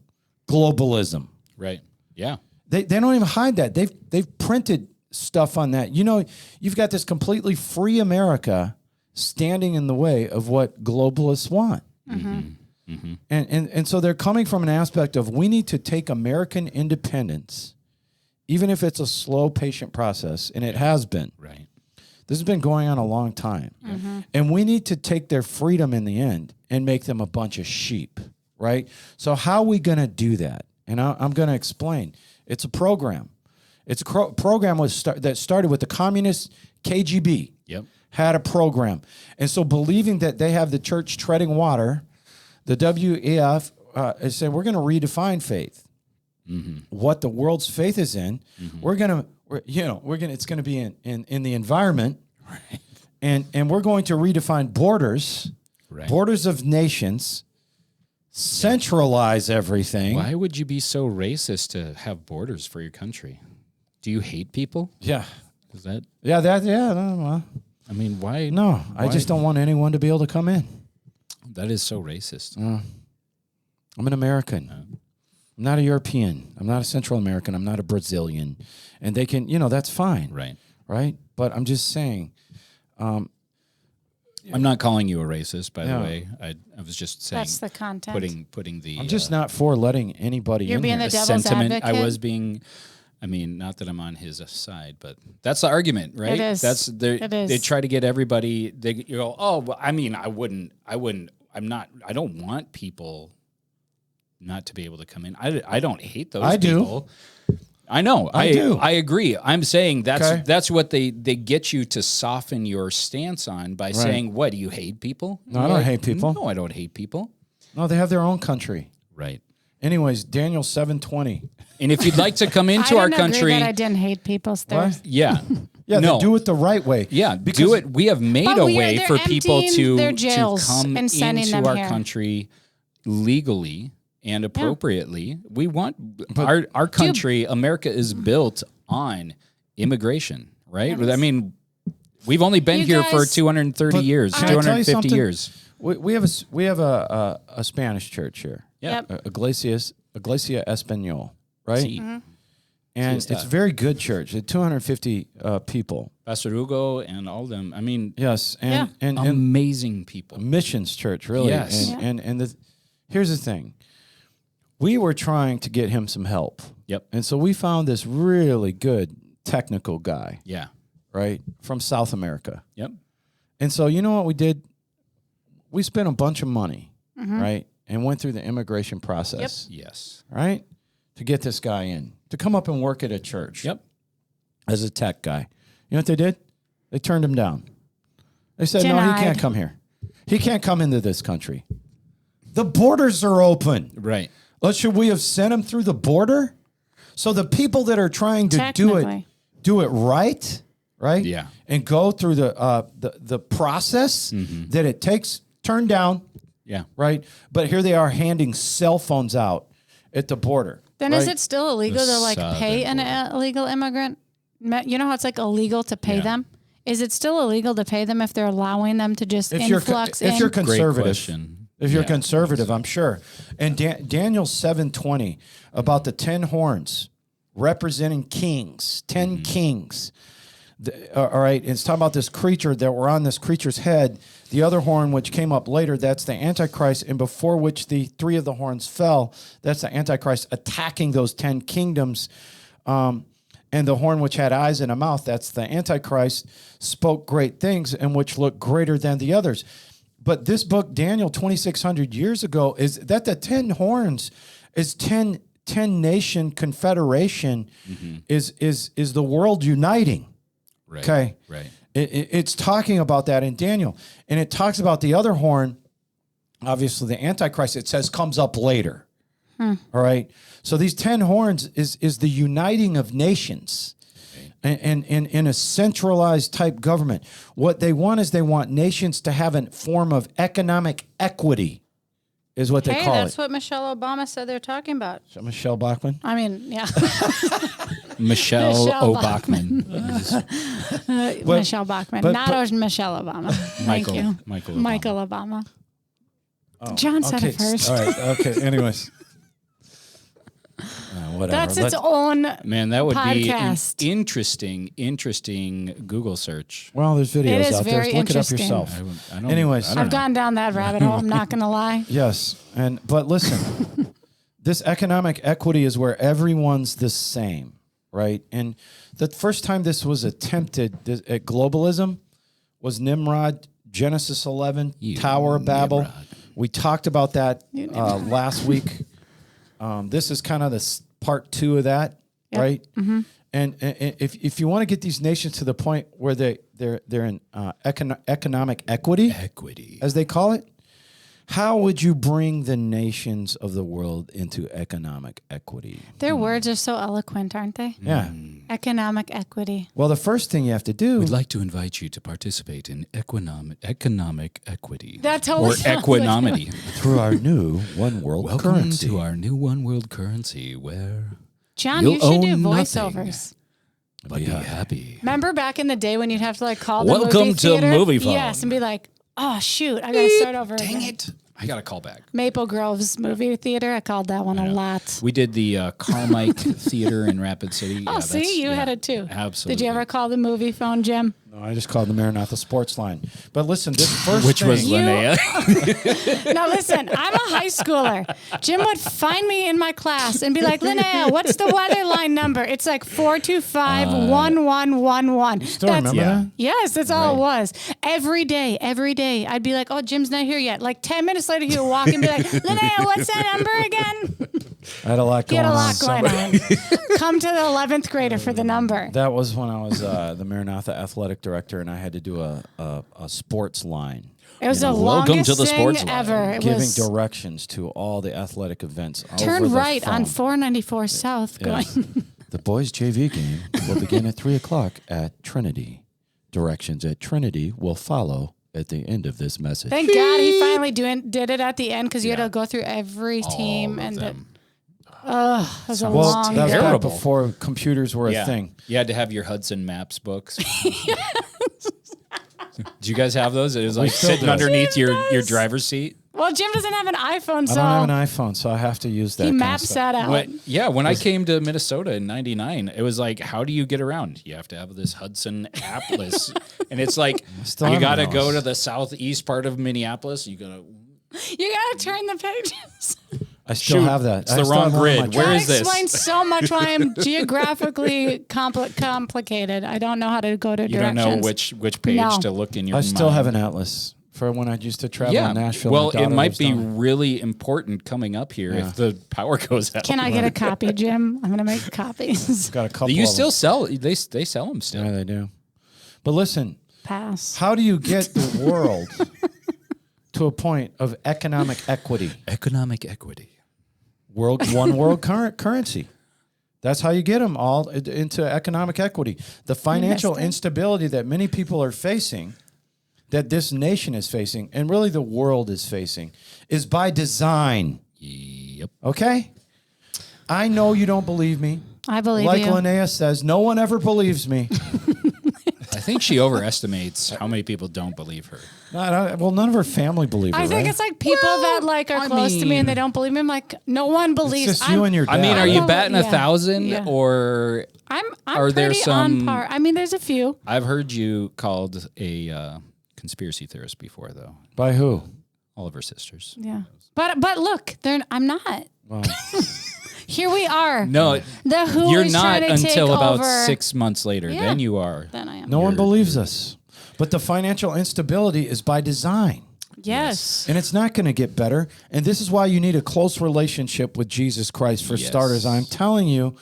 globalism. Right. Yeah. They don't even hide that. They've printed stuff on that. You know, you've got this completely free America standing in the way of what globalists want. And so they're coming from an aspect of we need to take American independence, even if it's a slow, patient process, and it has been. Right. This has been going on a long time. And we need to take their freedom in the end and make them a bunch of sheep, right? So how are we going to do that? And I'm going to explain. It's a program. It's a program that started with the communist KGB. Yep. Had a program. And so believing that they have the church treading water, the WEF said, we're going to redefine faith. What the world's faith is in, it's going to be in the environment, Right. and we're going to redefine borders, Right. borders of nations, centralize everything. Why would you be so racist to have borders for your country? Do you hate people? Yeah, Is that? well, I mean, why? no, I just don't want anyone to be able to come in. That is so racist. I'm an American. I'm not a European. I'm not a Central American. I'm not a Brazilian. And they can, that's fine. Right. Right? But I'm just saying. I'm not calling you a racist, by Yeah. the way. I was just saying. That's the content. Putting the. I'm just not for letting anybody You're in being here. the devil's sentiment. advocate. I was being. I mean, not that I'm on his side, but that's the argument, right? It is. It is. They try to get everybody. You go, oh, well, I mean, I don't want people not to be able to come in. I don't hate those I do. people. I know. I do. I agree. I'm saying Okay. that's what they get you to soften your stance on by saying, what, do you hate people? No, I don't hate people. No, I don't hate people. No, they have their own country. Right. Anyways, Daniel 7:20. And if you'd like to come into I our didn't agree country, that I didn't hate people. What? yeah. Yeah, no. they do it the right way. Yeah, Because- do it. We have made But a we are- way they're for people emptying their to jails come and sending into them our here. country legally and appropriately. We want our country, America, is built on immigration, right? I mean, we've only been You here for guys- 230 years, Can I tell you 250 something? years. We have a Spanish church here. Yeah. Yep. Iglesia Español, right? Sí. And Sí, it's a very good church. It's 250 people. Pastor Hugo and all them. I mean, Yes, Yeah. and amazing people. missions church, really. Yes. And here's the thing. We were trying to get him some help. Yep. And so we found this really good technical guy, Yeah. right, from South America. Yep. And so you know what we did? We spent a bunch of money, right, and went through the immigration process, Yes. right, to get this guy in, to come up and work at a church Yep. as a tech guy. You know what they did? They turned him down. They said, no, he Denied. can't come here. He can't come into this country. The borders are open. Right. Should we have sent him through the border? So the people that are trying to Technically. do it right? Yeah. And go through the process that it takes, turn down, Yeah. right? But here they are handing cell phones out at the border. Then right? is it still illegal to pay an illegal immigrant? You know how it's illegal to pay them? Is it still illegal to pay them if they're allowing them to just influx in? If you're Great conservative, question. if you're Yeah. conservative, I'm sure. And Daniel 7:20 about the 10 horns representing kings, 10 kings. All right, it's talking about this creature that were on this creature's head. The other horn, which came up later, that's the Antichrist, and before which the 3 of the horns fell, that's the Antichrist attacking those 10 kingdoms. And the horn which had eyes and a mouth, that's the Antichrist, spoke great things and which looked greater than the others. But this book, Daniel, 2,600 years ago, is that the 10 horns is 10 nation confederation is the world uniting. Right. Okay. Right. It's talking about that in Daniel. And it talks about the other horn, obviously the Antichrist, it says comes up later. All right. So these 10 horns is the uniting of nations and in a centralized type government. What they want is they want nations to have a form of economic equity is what they Hey, call that's it. what Michelle Obama said they're talking about. Is that Michelle Bachmann? I mean, yeah. Michelle Michelle O'Bachman. Michelle Bachmann. Not Michelle Obama. Thank Michael- you. Michael Obama. Michael Obama. John said it first. All right. Okay. Anyways. whatever. That's its own Man, that would podcast. be an interesting Google search. Well, there's videos is out there. very Look it up interesting. yourself. I don't- Anyways. I don't I've know. gone down that rabbit hole. I'm not going to lie. Yes, but listen, this economic equity is where everyone's the same, right? And the first time this was attempted at globalism was Nimrod, Genesis 11, Tower of Babel. Nimrod. We talked about that last week. This is kind of the part 2 of that, right? Mm-hmm. And if you want to get these nations to the point where they're in economic equity, as they call it, how would you bring the nations of the world into economic economic? Their words are so eloquent, aren't they? Yeah. Economic equity. Well, the first thing you have to do. We'd like to invite you to participate in economic equity. That totally or sounds equanimity. through our new one world Welcome currency. to our new one world currency where John, you'll you should do own nothing. voiceovers. but be happy. Remember back in the day when you'd have to like call the Welcome movie to theater? Movie Phone. Yes, and be like, oh shoot, I gotta start over again. it. I got to call back. Maple Grove's movie theater. I called that one a lot. We did the Carmike Theater in Rapid City. Oh, see, you had it too. Absolutely. Did you ever call the movie phone, Jim? No, I just called the Maranatha Sports Line. But listen, this first Which was thing, Lonaiah. Now listen, I'm a high schooler. Jim would find me in my class and be like, Lonaiah, what's the weather line number? It's like 425-1111. still remember that? Yes, that's all it was. Every day, I'd be like, oh, Jim's not here yet. Like 10 minutes later, he would walk and be like, Lonaiah, what's that number again? I had a lot He going had a on. lot going on. Come to the 11th grader for the number. That was when I was the Maranatha athletic director, and I had to do a sports line. It was the Welcome longest to the thing sports line. ever. It Giving was directions to all the athletic events. turn over the right on phone. 494 South Yeah. going. The boys' JV game will begin at 3:00 at Trinity. Directions at Trinity will follow at the end of this message. Thank God he finally did it at the end because you had to go through every team All of and them. it was a Well, long that was day. back Terrible. before computers were a Yeah. thing. You had to have your Hudson Maps books. Did you guys have those? It was like still sitting do. underneath Jim your does. driver's seat. Well, Jim doesn't have an iPhone, I so don't have an iPhone, so I have to use that. he kind of maps stuff. that out. When I came to Minnesota in '99, it was like, how do you get around? You have to have this Hudson Atlas, and it's like still you have got to one of go those. to the southeast part of Minneapolis. You gotta You got to turn the pages. I still Shoot, have that. it's I the still wrong have one on my grid. Where That is this? explains so much why I'm geographically complicated. I don't know how to go to you don't directions. know which page No. to look in your I still mind. have an atlas for when I used to travel Yeah. in Nashville. Well, My it daughter might lives be down really important coming up here if the power goes out. Can I get a copy, Jim? I'm going to make copies. there. Got a couple. You of still them. sell? They sell them still. Yeah, they do. But listen, Pass. how do you get the world to a point of economic equity? Economic equity. One world currency. That's how you get them all into economic equity. The financial it. instability that many people are facing, that this nation is facing, and really the world is facing, is by design. Yep. Okay? I know you don't believe me. I believe Like you. Lonaiah says, no one ever believes me. I think she overestimates how many people don't believe her. Well, none of her family believe her, I think right? it's like people that like are I close to me mean- and they don't believe me. I'm like, no one believes. It's just you and your dad. I mean, are you batting Yeah. 1,000 Yeah. or I'm Are there pretty some- on par. I mean, there's a few. I've heard you called a conspiracy theorist before, though. By who? All of her sisters. Yeah, but look, I'm not. Well, Here we are. No, The WHO you're is not trying to take until about over. 6 months later. Yeah. Then you are. Then I am. no one believes us. But the financial instability is by design. Yes. And it's not going to get better. And this is why you need a close relationship with Jesus Christ for Yes. starters. I'm telling you,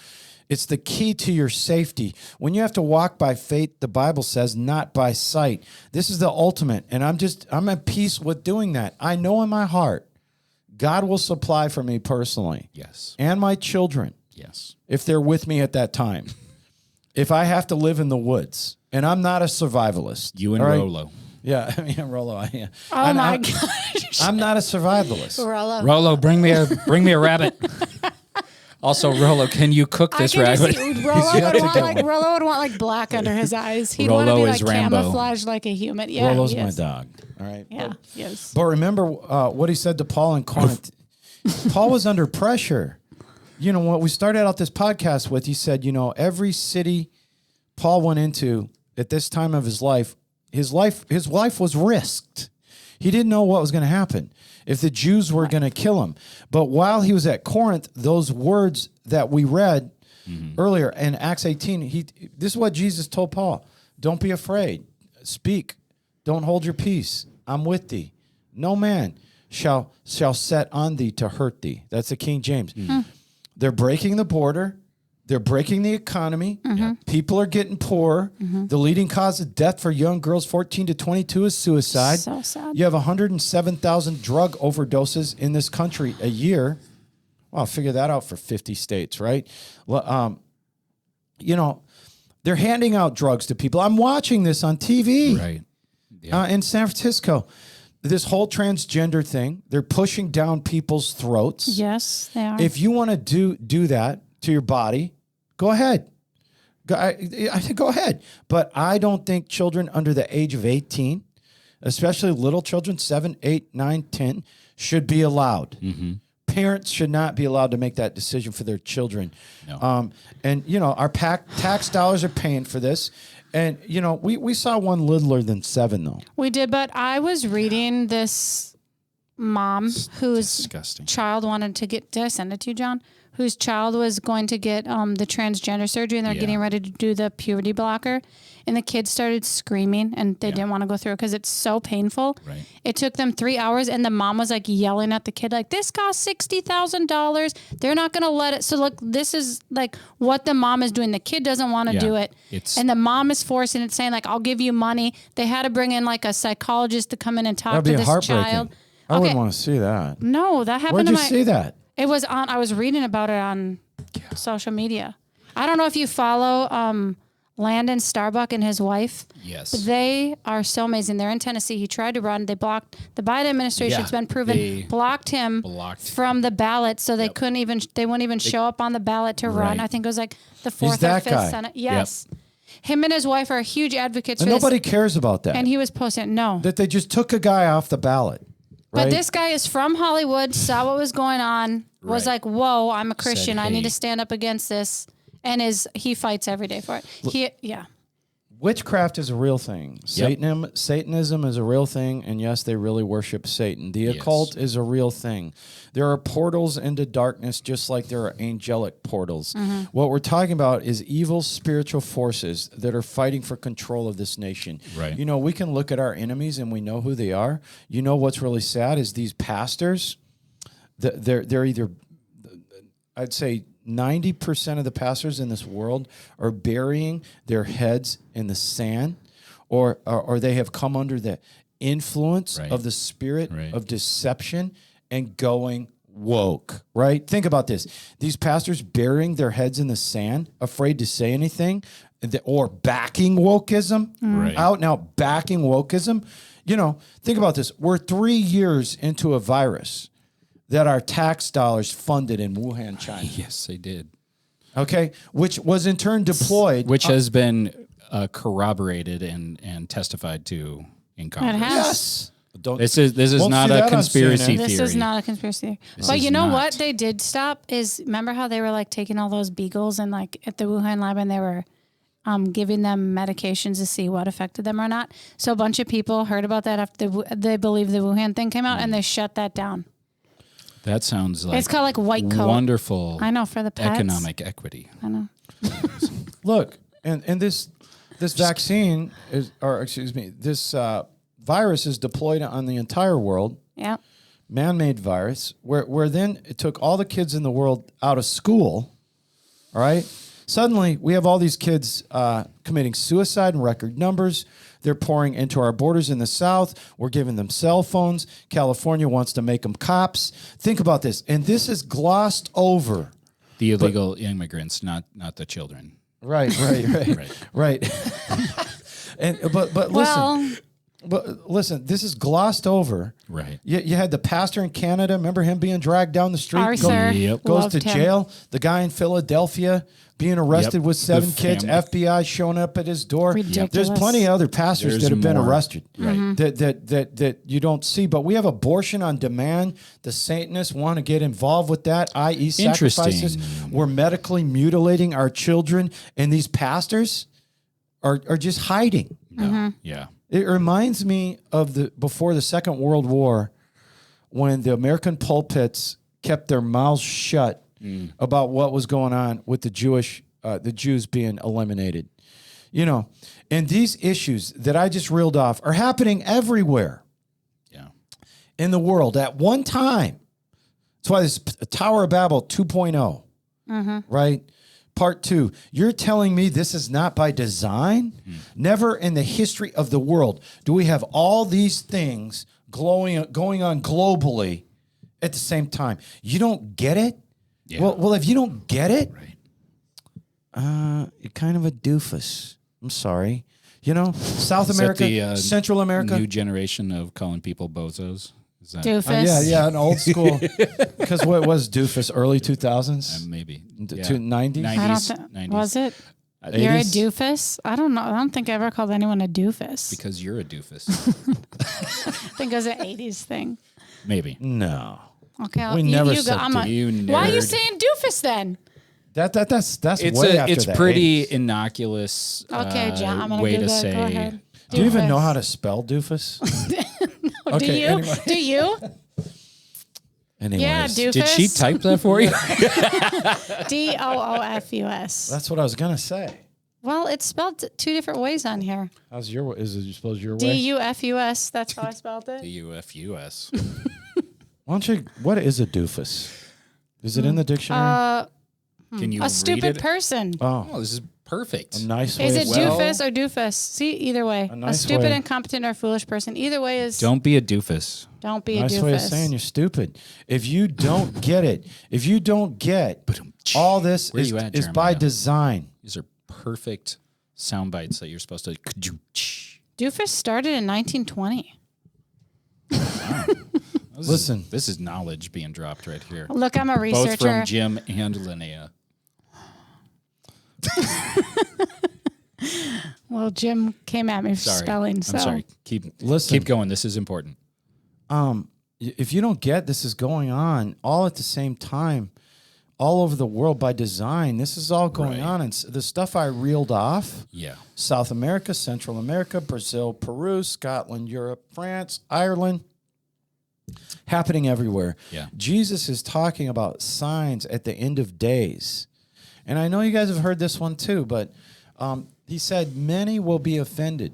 it's the key to your safety. When you have to walk by faith, the Bible says, not by sight. This is the ultimate. And I'm at peace with doing that. I know in my heart, God will supply for me personally. Yes. And my children, Yes. if they're with me at that time. If I have to live in the woods, and I'm not a survivalist. You and all right? Rolo. Yeah, I mean, Rolo. Yeah. Oh my gosh. I'm not a survivalist. Rollo. Rolo, bring me a rabbit. Also, Rolo, can you cook this I can just rabbit? see Rollo would want like black under his eyes. He'd want to Rollo be is like Rambo. camouflaged like a human. Yeah, Rolo's he my is. dog. All right. Yeah, yes. But remember what he said to Paul in Corinth. Paul was under pressure. you know, what we started out this podcast with, he said, you know, every city Paul went into at this time of his life was risked. He didn't know what was going to happen, if the Jews were going to kill him. But while he was at Corinth, those words that we read earlier in Acts 18, this is what Jesus told Paul. Don't be afraid. Speak. Don't hold your peace. I'm with thee. No man shall set on thee to hurt thee. That's the King James. They're breaking the border. They're breaking the economy. People are getting poorer. The leading cause of death for young girls 14 to 22 is suicide. So sad. You have 107,000 drug overdoses in this country a year. Well, figure that out for 50 states, right? Well, you know, they're handing out drugs to people. I'm watching this on TV Right. in San Francisco. This whole transgender thing, they're pushing down people's throats. Yes, they are. If you want to do that to your body, go ahead. I said, go ahead. But I don't think children under the age of 18, especially little children, 7, 8, 9, 10, should be allowed. Parents should not be allowed to make that decision for their children. No. And, you know, our tax dollars are paying for this. And, you know, we saw one littler than 7, though. We did, but I was reading this mom whose Disgusting. child wanted to get, did I send it to you, John? Whose child was going to get the transgender surgery, and they're getting ready to do the puberty blocker. And the kids started screaming, and they didn't want to go through it because it's so painful. Right. It took them 3 hours, and the mom was like yelling at the kid, like, this costs $60,000. They're not going to let it. So look, this is like what the mom is doing. The kid doesn't want to do it. And the mom is forcing it, saying like, I'll give you money. They had to bring in like a psychologist to come in and talk to this child. I wouldn't want to see that. No, that happened Where'd to you my... see that? It was on, I was reading about it on social media. I don't know if you follow Landon Starbuck and his wife. Yes. They are so amazing. They're in Tennessee. He tried to run. They blocked, the Biden administration, it's been proven, blocked him from the ballot. So they couldn't even, they wouldn't even show up on the ballot to run. I think it was like the 4th or 5th Senate. Yes. Him and his wife are huge advocates for nobody this. cares about that. And he was posting, that they just took a guy off the ballot. Right? But this guy is from Hollywood, saw what was going on, was like, whoa, I'm a Christian. Said, I need hey. to stand up against this. And he fights every day for it. Witchcraft is a real thing. Satanism is a real thing. And yes, they really worship Satan. The occult is a real thing. There are portals into darkness just like there are angelic portals. What we're talking about is evil spiritual forces that are fighting for control of this nation. Right. You know, we can look at our enemies and we know who they are. You know what's really sad is these pastors, they're either, I'd say 90% of the pastors in this world are burying their heads in the sand, or they have come under the influence of the spirit of deception and going woke, right? Think about this. These pastors burying their heads in the sand, afraid to say anything, or backing wokeism out now, backing wokeism. You know, think about this. We're 3 years into a virus that our tax dollars funded in Wuhan, China. Yes, they did. Okay, which was in turn deployed. Which has been corroborated and testified to in Congress. It has. Yes. This is not a conspiracy theory. This is not a conspiracy theory. But you know what they did stop is, remember how they were like taking all those beagles and like at the Wuhan lab and they were giving them medications to see what affected them or not. So a bunch of people heard about that after they believed the Wuhan thing came out and they shut that down. That sounds like it's called like white coat. Wonderful. I know, for the pets. Economic equity. I know. Look, and this vaccine is, or excuse me, this virus is deployed on the entire world. Yeah. Man-made virus, where then it took all the kids in the world out of school. All right. Suddenly, we have all these kids committing suicide in record numbers. They're pouring into our borders in the South. We're giving them cell phones. California wants to make them cops. Think about this. And this is glossed over. The illegal immigrants, not the children. Right. And but listen. Well, But listen, this is glossed over. Right. You had the pastor in Canada. Remember him being dragged down the street? Arthur. Yep. Goes Loved to him. jail. The guy in Philadelphia being arrested Yep. with 7 The kids. family. FBI showing up at his door. Ridiculous. There's plenty of other pastors There's that have been more. arrested. Right. That you don't see. But we have abortion on demand. The Satanists want to get involved with that, i.e. sacrifices. Interesting. We're medically mutilating our children, and these pastors are just hiding. No. Yeah. It reminds me of before the Second World War, when the American pulpits kept their mouths shut about what was going on with the Jews being eliminated. And these issues that I just reeled off are happening everywhere in the world at one time. That's why this Tower of Babel 2.0, right? Part 2. You're telling me this is not by design? Never in the history of the world do we have all these things going on globally at the same time. You don't get it? Yeah. Well, if you don't get it, Right. you're kind of a doofus. I'm sorry. South Is that America, the, Central America. New generation of calling people bozos. Is that Doofus. Yeah, an old school. Because what was doofus? Early 2000s? maybe? Yeah. 90s? I don't 90s. think, 90s. was it? You're a 80s? doofus? I don't know. I don't think I ever called anyone a doofus. Because you're a doofus. I think it was an 80s thing. Maybe. No. Okay, We never you go. said Why are you nerd. saying doofus then? That's It's way after it's the pretty 80s. innocuous Okay, John, I'm gonna way Google to it. say. Go ahead. Do you even know Doofus. how to spell doofus? Do you? anyway. Do you? Anyways, Yeah, doofus. Did she type that for you? Doofus. That's what I was gonna say. Well, it's spelled 2 different ways on here. How's your? Is it you suppose your way? Dufus. That's how I spelled it. DUFUS. Why don't you? What is a doofus? Is it in the dictionary? Can you A read stupid it? person. Oh, Oh, this is perfect. a nice way. Is of it saying- doofus or doofus? See, either way. A nice stupid, way. incompetent, or foolish person. Either way is Don't be a doofus. don't be Nice a doofus. way of saying you're stupid. If you don't get it, if you don't get all this Where is, you at, is by Jeremiah? design. These are perfect sound bites that you're supposed to. Doofus started in 1920. Listen. This is knowledge being dropped right here. Look, I'm a Both researcher. from Jim and Lonaiah. Well, Jim came at me for Sorry. spelling. So I'm sorry. Keep Listen. going. This is important. If you don't get this is going on all at the same time, all over the world by design, this is all going Right. on. And the stuff I reeled off, Yeah. South America, Central America, Brazil, Peru, Scotland, Europe, France, Ireland, happening everywhere. Yeah. Jesus is talking about signs at the end of days. And I know you guys have heard this one too, but he said, many will be offended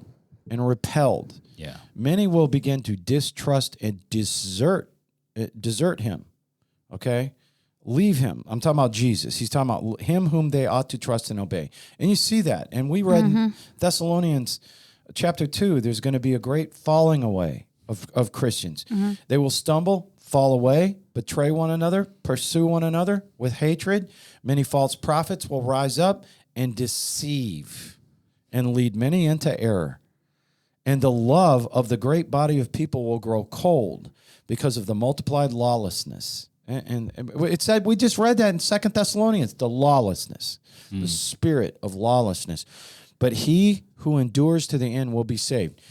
and repelled. Yeah. Many will begin to distrust and desert him. Okay? Leave him. I'm talking about Jesus. He's talking about him whom they ought to trust and obey. And you see that. And we read in Thessalonians chapter 2, there's going to be a great falling away of Christians. They will stumble, fall away, betray one another, pursue one another with hatred. Many false prophets will rise up and deceive and lead many into error. And the love of the great body of people will grow cold because of the multiplied lawlessness. And it said, we just read that in 2 Thessalonians, the lawlessness, the spirit of lawlessness. But he who endures to the end will be saved.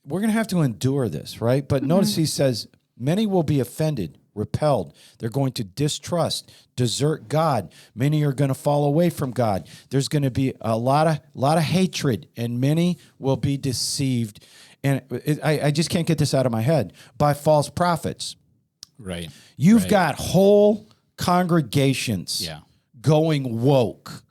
We're going to have to endure this, right? But notice he says, many will be offended, repelled. They're going to distrust, desert God. Many are going to fall away from God. There's going to be a lot of hatred, and many will be deceived. And I just can't get this out of my head, by false prophets. Right. You've got whole congregations Yeah. going woke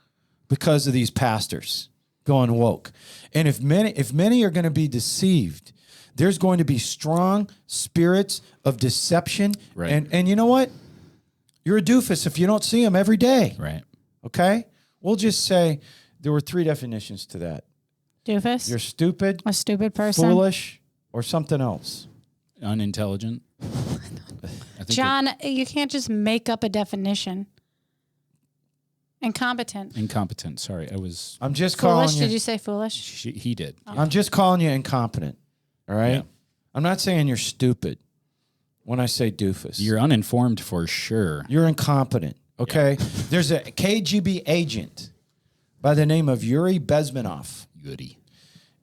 because of these pastors going woke. And if many are going to be deceived, there's going to be strong spirits of deception. Right. And you know what? You're a doofus if you don't see them every day. Right. Okay? We'll just say there were 3 definitions to that. doofus. You're stupid, A stupid person. foolish, or something else. Unintelligent. I think John, you can't just make up a definition. Incompetent. incompetent. Sorry, I was. I'm just calling Foolish? you. Did you say foolish? He did. I'm just calling you incompetent. All right. Yeah. I'm not saying you're stupid when I say doofus. You're uninformed for sure. You're incompetent. Okay. There's a KGB agent by the name of Yuri Bezmenov. Goody.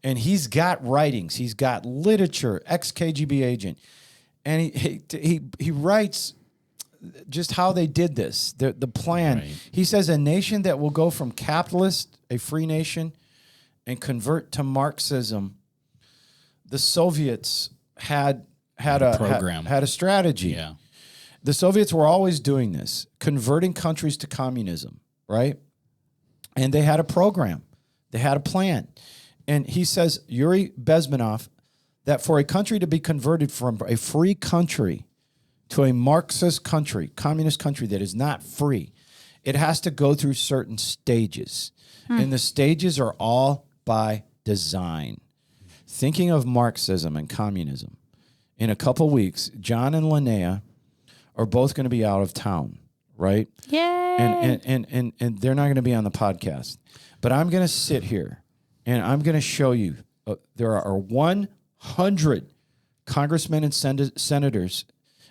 And he's got writings. He's got literature, ex-KGB agent. And he writes just how they did this, the plan. Right. He says a nation that will go from capitalist, a free nation, and convert to Marxism. The Soviets had a program. had a strategy. Yeah. The Soviets were always doing this, converting countries to communism, right? And they had a program. They had a plan. And he says, Yuri Bezmenov, that for a country to be converted from a free country to a Marxist country, communist country that is not free, it has to go through certain stages. And the stages are all by design. Thinking of Marxism and communism, in a couple weeks, John and Lonaiah are both going to be out of town, right? Yay! And they're not going to be on the podcast. But I'm going to sit here and I'm going to show you there are 100 congressmen and senators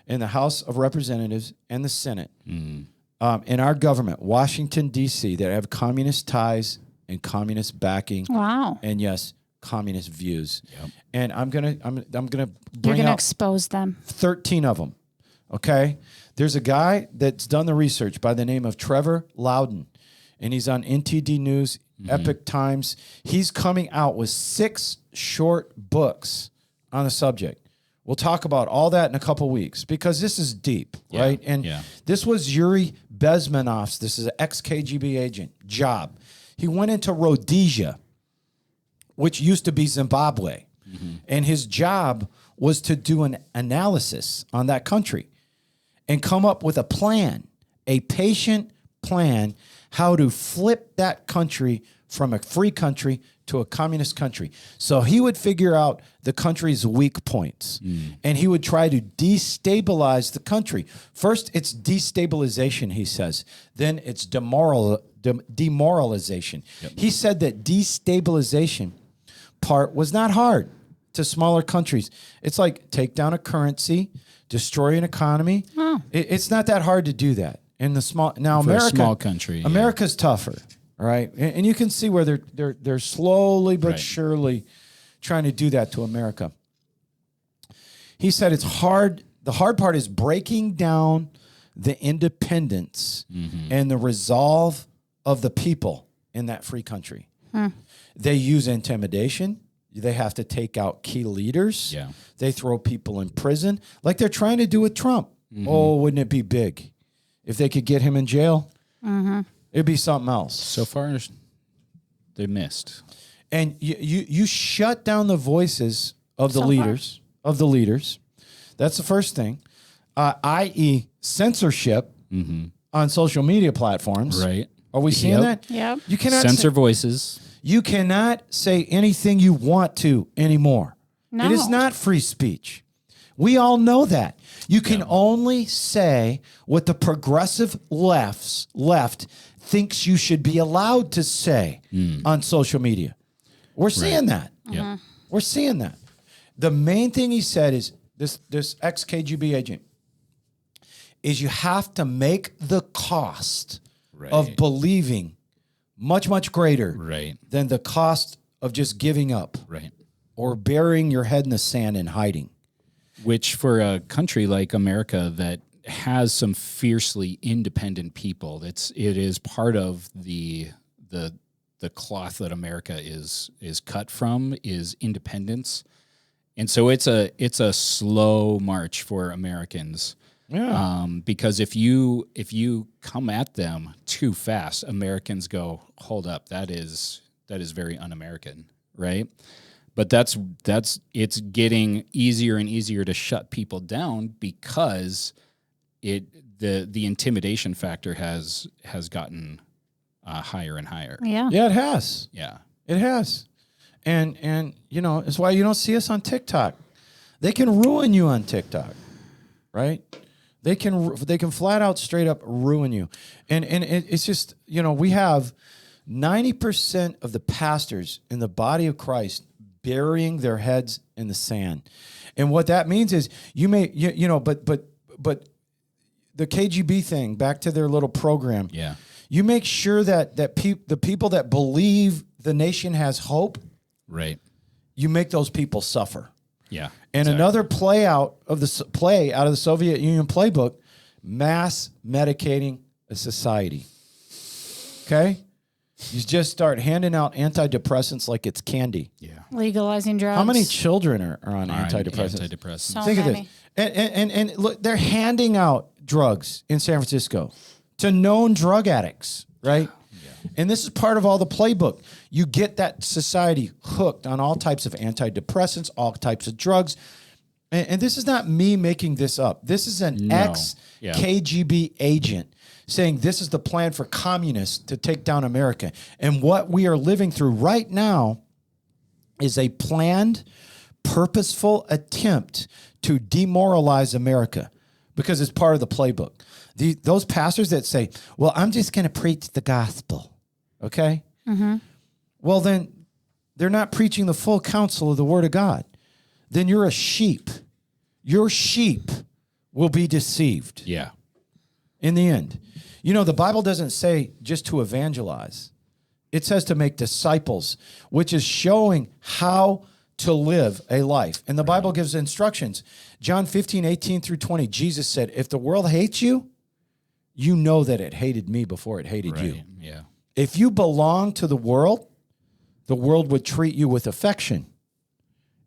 in the House of Representatives and the Senate in our government, Washington, D.C., that have communist ties and communist backing. Wow. And yes, communist views. Yep. And I'm gonna You're bring going to out expose them. 13 of them. Okay, there's a guy that's done the research by the name of Trevor Loudon, and he's on NTD News, Epic Times. He's coming out with 6 short books on the subject. We'll talk about all that in a couple weeks because this is deep, right? And this was Yuri Bezmenov's, this is an ex-KGB agent, job. He went into Rhodesia, which used to be Zimbabwe. And his job was to do an analysis on that country and come up with a plan, a patient plan, how to flip that country from a free country to a communist country. So he would figure out the country's weak points and he would try to destabilize the country. First, it's destabilization, he says. Then it's demoralization. He said that destabilization part was not hard to smaller countries. It's like take down a currency, destroy an economy. It's not that hard to do that. In the small now, For America, a small country, America's tougher, all right, and you can see where they're slowly but surely trying to do that to America. He said it's hard. The hard part is breaking down the independence and the resolve of the people in that free country. They use intimidation. They have to take out key leaders. They throw people in prison like they're trying to do with Trump. Oh, wouldn't it be big if they could get him in jail? It'd be something else. So far, they missed. And you shut down the voices of the leaders. That's the first thing, i.e. censorship on social media platforms. Right. Are we seeing that? Yep. You cannot Censor voices. You cannot say anything you want to anymore. No. It is not free speech. We all know that. You can only say what the progressive left thinks you should be allowed to say on social media. We're seeing that. We're seeing that. The main thing he said is this ex-KGB agent is you have to make the cost of believing much, much greater than the cost of just giving up or burying your head in the sand and hiding. Which for a country like America that has some fiercely independent people, it is part of the cloth that America is cut from is independence. And so it's a slow march for Americans. Because if you come at them too fast, Americans go, hold up, that is very un-American, right? But it's getting easier and easier to shut people down because the intimidation factor has gotten higher and higher. Yeah, it has. It has, and you know it's why you don't see us on TikTok. They can ruin you on TikTok, right? They can flat out straight up ruin you, and it's just we have 90% of the pastors in the body of Christ burying their heads in the sand. And what that means is but the KGB thing, back to their little program. Yeah. You make sure that the people that believe the nation has hope, Right. you make those people suffer. Yeah. And another play out of the Soviet Union playbook, mass medicating a society. Okay? You just start handing out antidepressants like it's candy. Yeah. Legalizing drugs. How many children are on antidepressants? So Think many. of this. And look, they're handing out drugs in San Francisco to known drug addicts, right? Yeah. And this is part of all the playbook. You get that society hooked on all types of antidepressants, all types of drugs. And this is not me making this up. This is an ex-KGB agent saying this is the plan for communists to take down America. And what we are living through right now is a planned, purposeful attempt to demoralize America because it's part of the playbook. Those pastors that say, well, I'm just going to preach the gospel, okay? Mm-hmm. Well, then they're not preaching the full counsel of the word of God. Then you're a sheep. Your sheep will be deceived. Yeah. In the end. You know, the Bible doesn't say just to evangelize. It says to make disciples, which is showing how to live a life. And the Bible gives instructions. John 15:18-20, Jesus said, if the world hates you, you know that it hated me before it hated you. Yeah. If you belong to the world would treat you with affection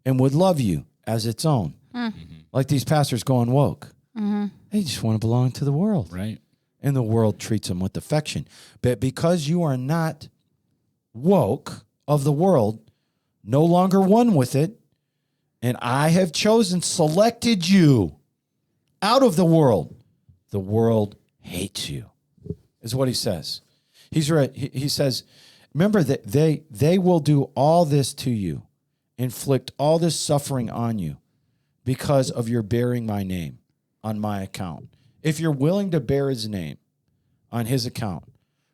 and would love you as its own. Mm-hmm. Like these pastors going woke. Mm-hmm. They just want to belong to the world. Right. And the world treats them with affection. But because you are not woke of the world, no longer one with it, and I have selected you out of the world hates you, is what he says. He's right. He says, remember that they will do all this to you, inflict all this suffering on you because of your bearing my name on my account. If you're willing to bear his name on his account,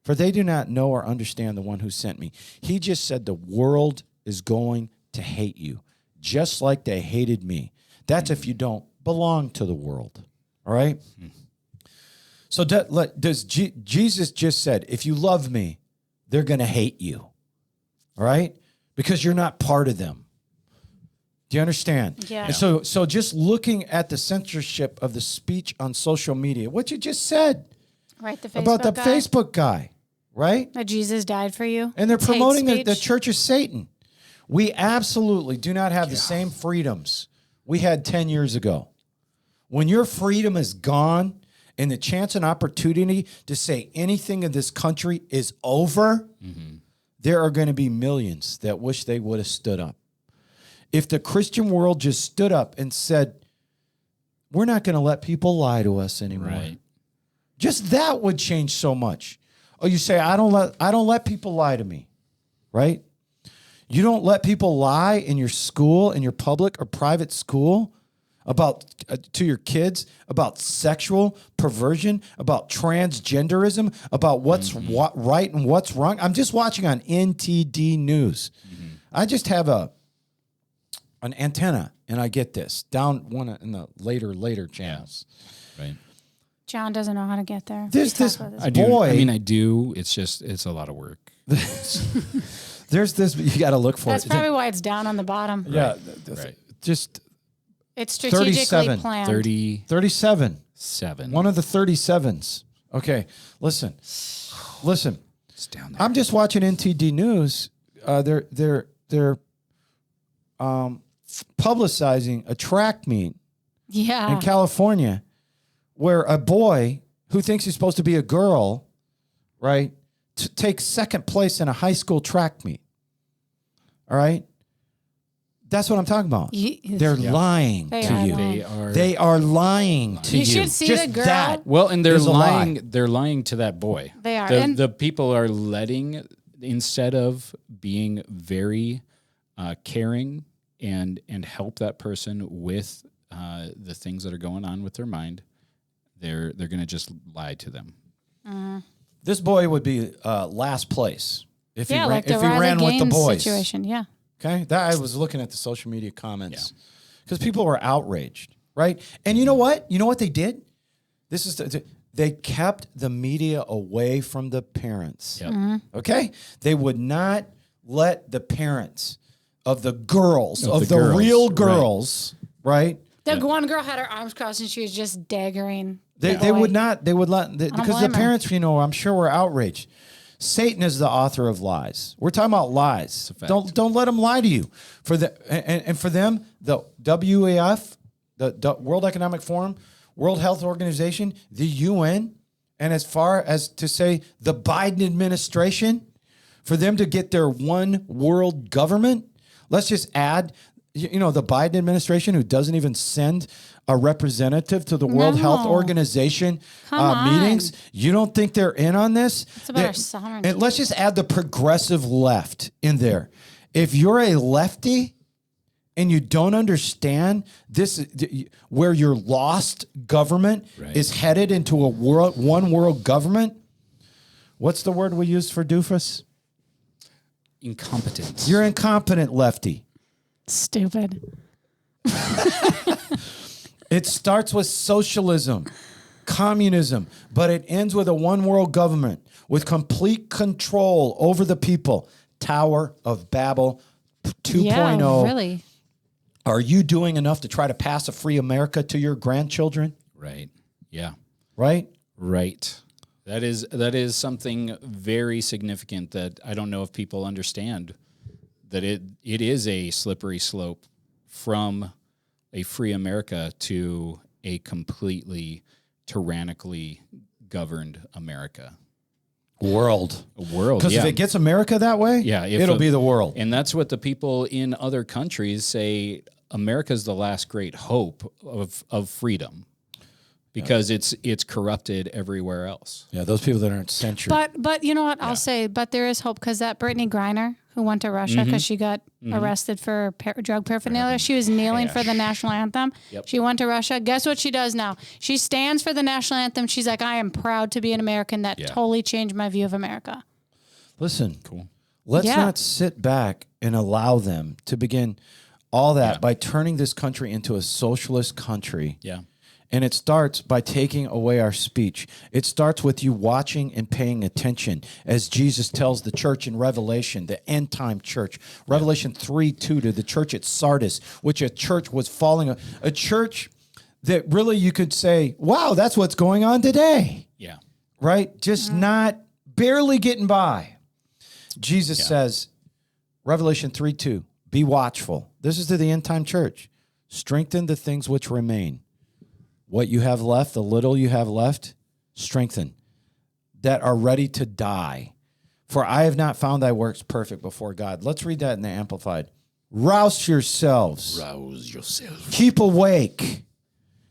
for they do not know or understand the one who sent me. He just said the world is going to hate you, just like they hated me. That's if you don't belong to the world. All right? So Jesus just said, if you love me, they're going to hate you. All right? Because you're not part of them. Do you understand? Yeah. And so just looking at the censorship of the speech on social media, what you just said Right, the Facebook about the guy. Facebook guy, right? That Jesus died for you. And they're It's hate promoting the speech. Church of Satan. We absolutely do not have the same freedoms we had 10 years ago. When your freedom is gone and the chance and opportunity to say anything in this country is over, there are going to be millions that wish they would have stood up. If the Christian world just stood up and said, we're not going to let people lie to us anymore. Right. Just that would change so much. Oh, you say, I don't let people lie to me, right? You don't let people lie in your school, in your public or private school about to your kids about sexual perversion, about transgenderism, about what's right and what's wrong. I'm just watching on NTD News. I just have an antenna, and I get this down one in the later channels. Right. John doesn't know how to get there. There's We this talked about I do. boy. I mean, I do. It's a lot of work. There's this. You got to look for That's it. probably why it's down on the bottom. Yeah, Right. just It's strategically 37, planned. 37. 37. One of the 37s. Okay, listen. It's down there. I'm just watching NTD News. They're publicizing a track meet Yeah. in California where a boy who thinks he's supposed to be a girl, right, takes second place in a high school track meet. All right? That's what I'm talking about. They're lying They to are you. lying. They are lying to you. You should see Just the girl- that. Well, and they're is a lying. lie. They're lying to that boy. They are. The, And- the people are letting, instead of being very caring and help that person with the things that are going on with their mind, they're going to just lie to them. This boy would be last place if Yeah, he ran, like the if he Riley ran with the Gaines boys. situation. Yeah. Okay, that I was looking at the social media comments because people were outraged, right? And you know what? You know what they did? This is they kept the media away from the parents. Yep. Okay, they would not let the parents of the girls of the girls, real girls, right? The one girl had her arms crossed and she was just daggering. They would not. They would let because the blame her. parents, I'm sure, were outraged. Satan is the author of lies. We're talking about lies. Don't let them lie to you. For them, the WEF, the World Economic Forum, World Health Organization, the UN, and as far as to say the Biden administration, for them to get their one world government, let's just add, the Biden administration, who doesn't even send a representative to the World Health Organization meetings. You don't think they're in on this? It's about our sovereignty. And let's just add the progressive left in there. If you're a lefty and you don't understand this, where your lost government is headed into a one world government, what's the word we use for doofus? Incompetent. You're incompetent, lefty. Stupid. It starts with socialism, communism, but it ends with a one world government with complete control over the people. Tower of Babel 2.0. Yeah, really. Are you doing enough to try to pass a free America to your grandchildren? Right. Yeah. Right? Right. That is something very significant that I don't know if people understand, that it is a slippery slope from a free America to a completely tyrannically governed America. World. A world. Because if it gets America that way, it'll be the world. And that's what the people in other countries say. America's the last great hope of freedom, because it's corrupted everywhere else. Yeah, those people that aren't censored. But you know what? I'll say, but there is hope, because that Brittany Griner, who went to Russia because she got arrested for drug paraphernalia. She was kneeling for the national anthem. Yep. She went to Russia. Guess what she does now? She stands for the national anthem. She's like, I am proud to be an American. That totally changed my view of America. Listen, let's not sit back and allow them to begin all that by turning this country into a socialist country. Yeah. And it starts by taking away our speech. It starts with you watching and paying attention, as Jesus tells the church in Revelation, the end time church. Revelation 3:2 to the church at Sardis, which a church was falling, a church that really you could say, wow, that's what's going on today. Yeah. Right? Just not barely getting by. Jesus says, Revelation 3:2, be watchful. This is to the end time church. Strengthen the things which remain. What you have left, the little you have left, strengthen, that are ready to die. For I have not found thy works perfect before God. Let's read that in the Amplified. Rouse yourselves. Rouse yourself. Keep awake.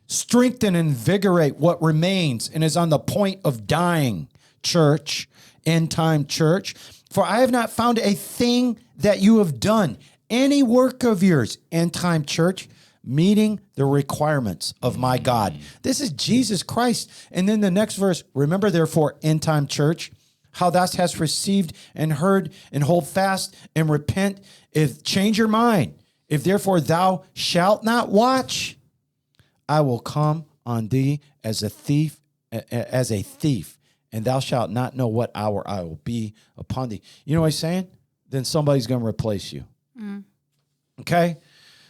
Strengthen and invigorate what remains and is on the point of dying, church, end time church. For I have not found a thing that you have done, any work of yours, end time church, meeting the requirements of my God. This is Jesus Christ. And then the next verse, remember therefore, end time church, how thou hast received and heard, and hold fast and repent. If change your mind, if therefore thou shalt not watch, I will come on thee as a thief, and thou shalt not know what hour I will be upon thee. You know what he's saying? Then somebody's going to replace you. Okay?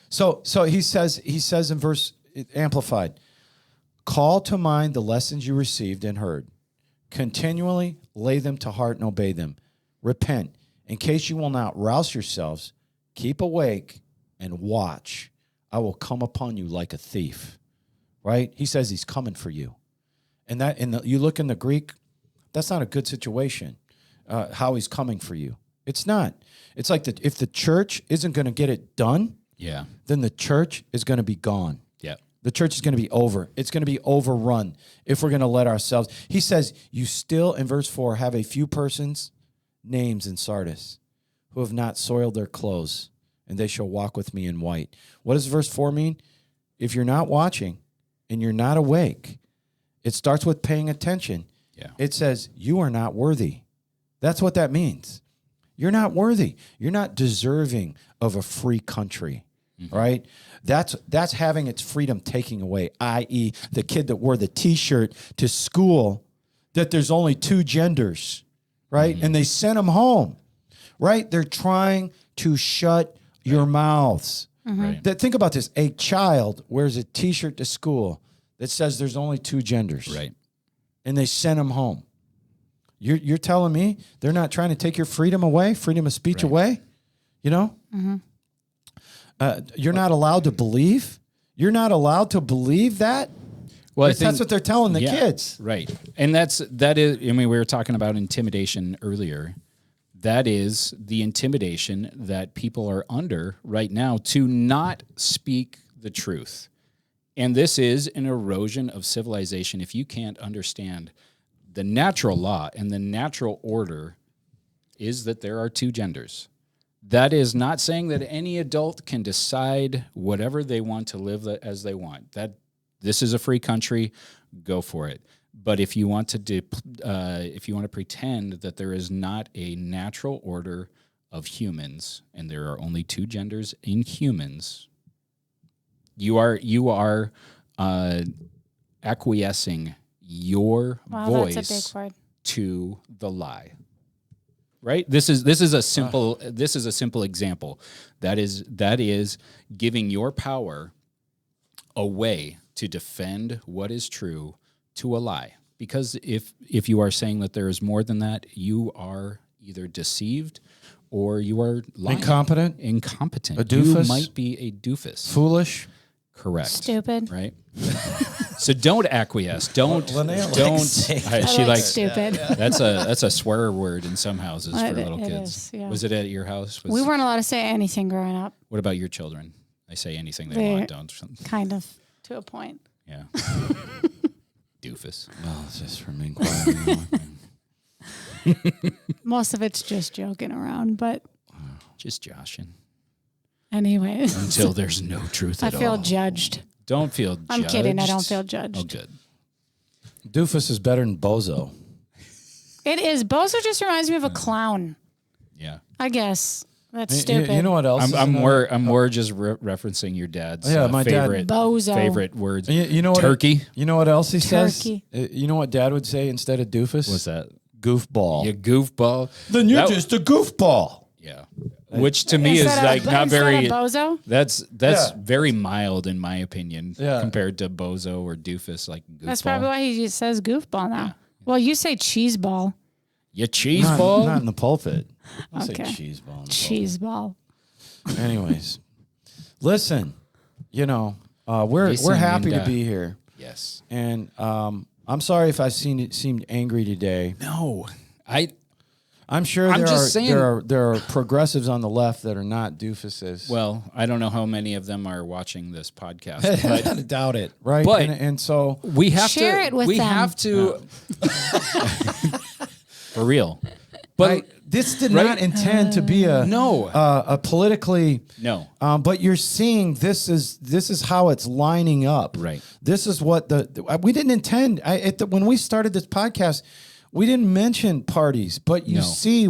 So he says in verse Amplified, call to mind the lessons you received and heard. Continually lay them to heart and obey them. Repent. In case you will not rouse yourselves, keep awake and watch. I will come upon you like a thief. Right? He says he's coming for you. And you look in the Greek, that's not a good situation, how he's coming for you. It's not. It's like if the church isn't going to get it done, then the church is going to be gone. Yeah. The church is going to be over. It's going to be overrun if we're going to let ourselves. He says, you still, in verse 4, have a few persons, names in Sardis, who have not soiled their clothes, and they shall walk with me in white. What does verse 4 mean? If you're not watching and you're not awake, it starts with paying attention. Yeah. It says, you are not worthy. That's what that means. You're not worthy. You're not deserving of a free country, right? That's having its freedom taken away, i.e. the kid that wore the T-shirt to school that there's only 2 genders, right? And they sent him home, right? They're trying to shut your mouths. Right. Think about this. A child wears a T-shirt to school that says there's only 2 genders. Right. And they sent him home. You're telling me they're not trying to take your freedom away, freedom of speech away? You know? You're not allowed to believe? You're not allowed to believe that? Well, That's what they're telling the kids. Right. And that is, I mean, we were talking about intimidation earlier. That is the intimidation that people are under right now to not speak the truth. And this is an erosion of civilization. If you can't understand the natural law and the natural order is that there are 2 genders. That is not saying that any adult can decide whatever they want to live as they want. That this is a free country, go for it. But if you want to pretend that there is not a natural order of humans and there are only 2 genders in humans, you are acquiescing your voice that's a big word. to the lie. Right? This is a simple example. That is giving your power away to defend what is true to a lie. Because if you are saying that there is more than that, you are either deceived or you are lying. Incompetent? A doofus? You might be a doofus. Foolish? Correct. Stupid. Right? So don't acquiesce. Don't. I She like likes stupid. That's a swear word in some houses for It little is, kids. yeah. Was it at your house? We weren't allowed to say anything growing up, What about your children? They say anything they want, don't. kind of, to a point. Yeah. Doofus. Well, it's just for me quiet. Most of it's just joking around, but Just joshing. anyways. Until there's no truth I at feel all. judged. Don't feel judged. I'm kidding. I don't feel judged. Oh, good. Doofus is better than bozo. It is. Bozo just reminds me of a clown, Yeah. I guess. That's You- stupid. You know what else? I'm more just referencing your dad's My dad- favorite Bozo. favorite words. You know what? Turkey. You know what else he Turkey. says? You know what Dad would say instead of doofus? What's that? Goofball. You goofball. Then you're That- just a goofball. Yeah. Which to me is Instead like of, not instead very. of bozo? That's Yeah. very mild in my opinion Yeah. compared to bozo or doofus like goofball. That's probably why he just says goofball now. Well, you say cheese ball. You cheese ball. Not in the pulpit. I say Okay. cheese ball. in the Cheese ball. pulpit. Anyways, listen. We're Listen, happy to Linda. be here, Yes. and I'm sorry if I seemed angry today. No. I'm sure I'm just saying- there are progressives on the left that are not doofuses. Well, I don't know how many of them are watching this podcast, I but doubt it, right? But- and so we have Share to. it with we them. have to. For real. But this did not intend to be a politically no. But you're seeing this is how it's lining up. Right. This is what we didn't intend. When we started this podcast, we didn't mention parties, but you see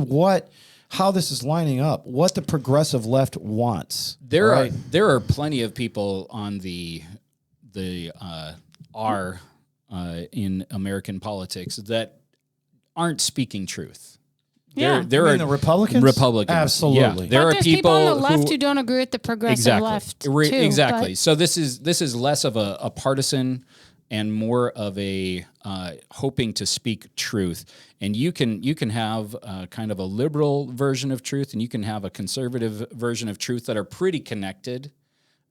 how this is lining up. What the progressive left wants. There right? are plenty of people on the R in American politics that aren't speaking truth. Yeah. There You are mean the Republicans? Republicans. Absolutely. Yeah, there But are there's people on the left who who don't agree with the progressive exactly left too. exactly. but- So this is less of a partisan and more of a hoping to speak truth. And you can have kind of a liberal version of truth, and you can have a conservative version of truth that are pretty connected.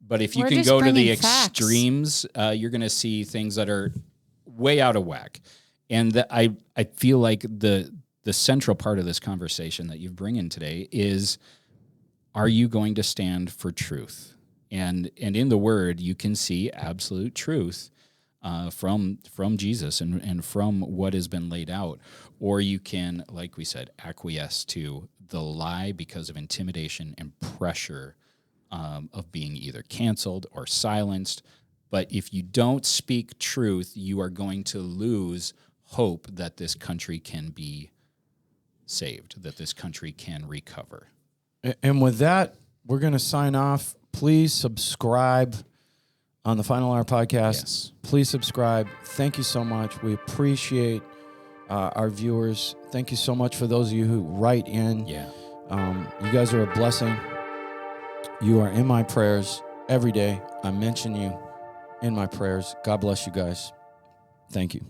But if you We're can just go to the bringing facts. extremes, you're going to see things that are way out of whack. And I feel like the central part of this conversation that you bring in today is, are you going to stand for truth? And in the Word, you can see absolute truth from Jesus and from what has been laid out. Or you can, like we said, acquiesce to the lie because of intimidation and pressure of being either canceled or silenced. But if you don't speak truth, you are going to lose hope that this country can be saved, that this country can recover. And with that, we're going to sign off. Please subscribe on the Final Hour podcast. Yes. Please subscribe. Thank you so much. We appreciate our viewers. Thank you so much for those of you who write in. Yeah. You guys are a blessing. You are in my prayers every day. I mention you in my prayers. God bless you guys. Thank you.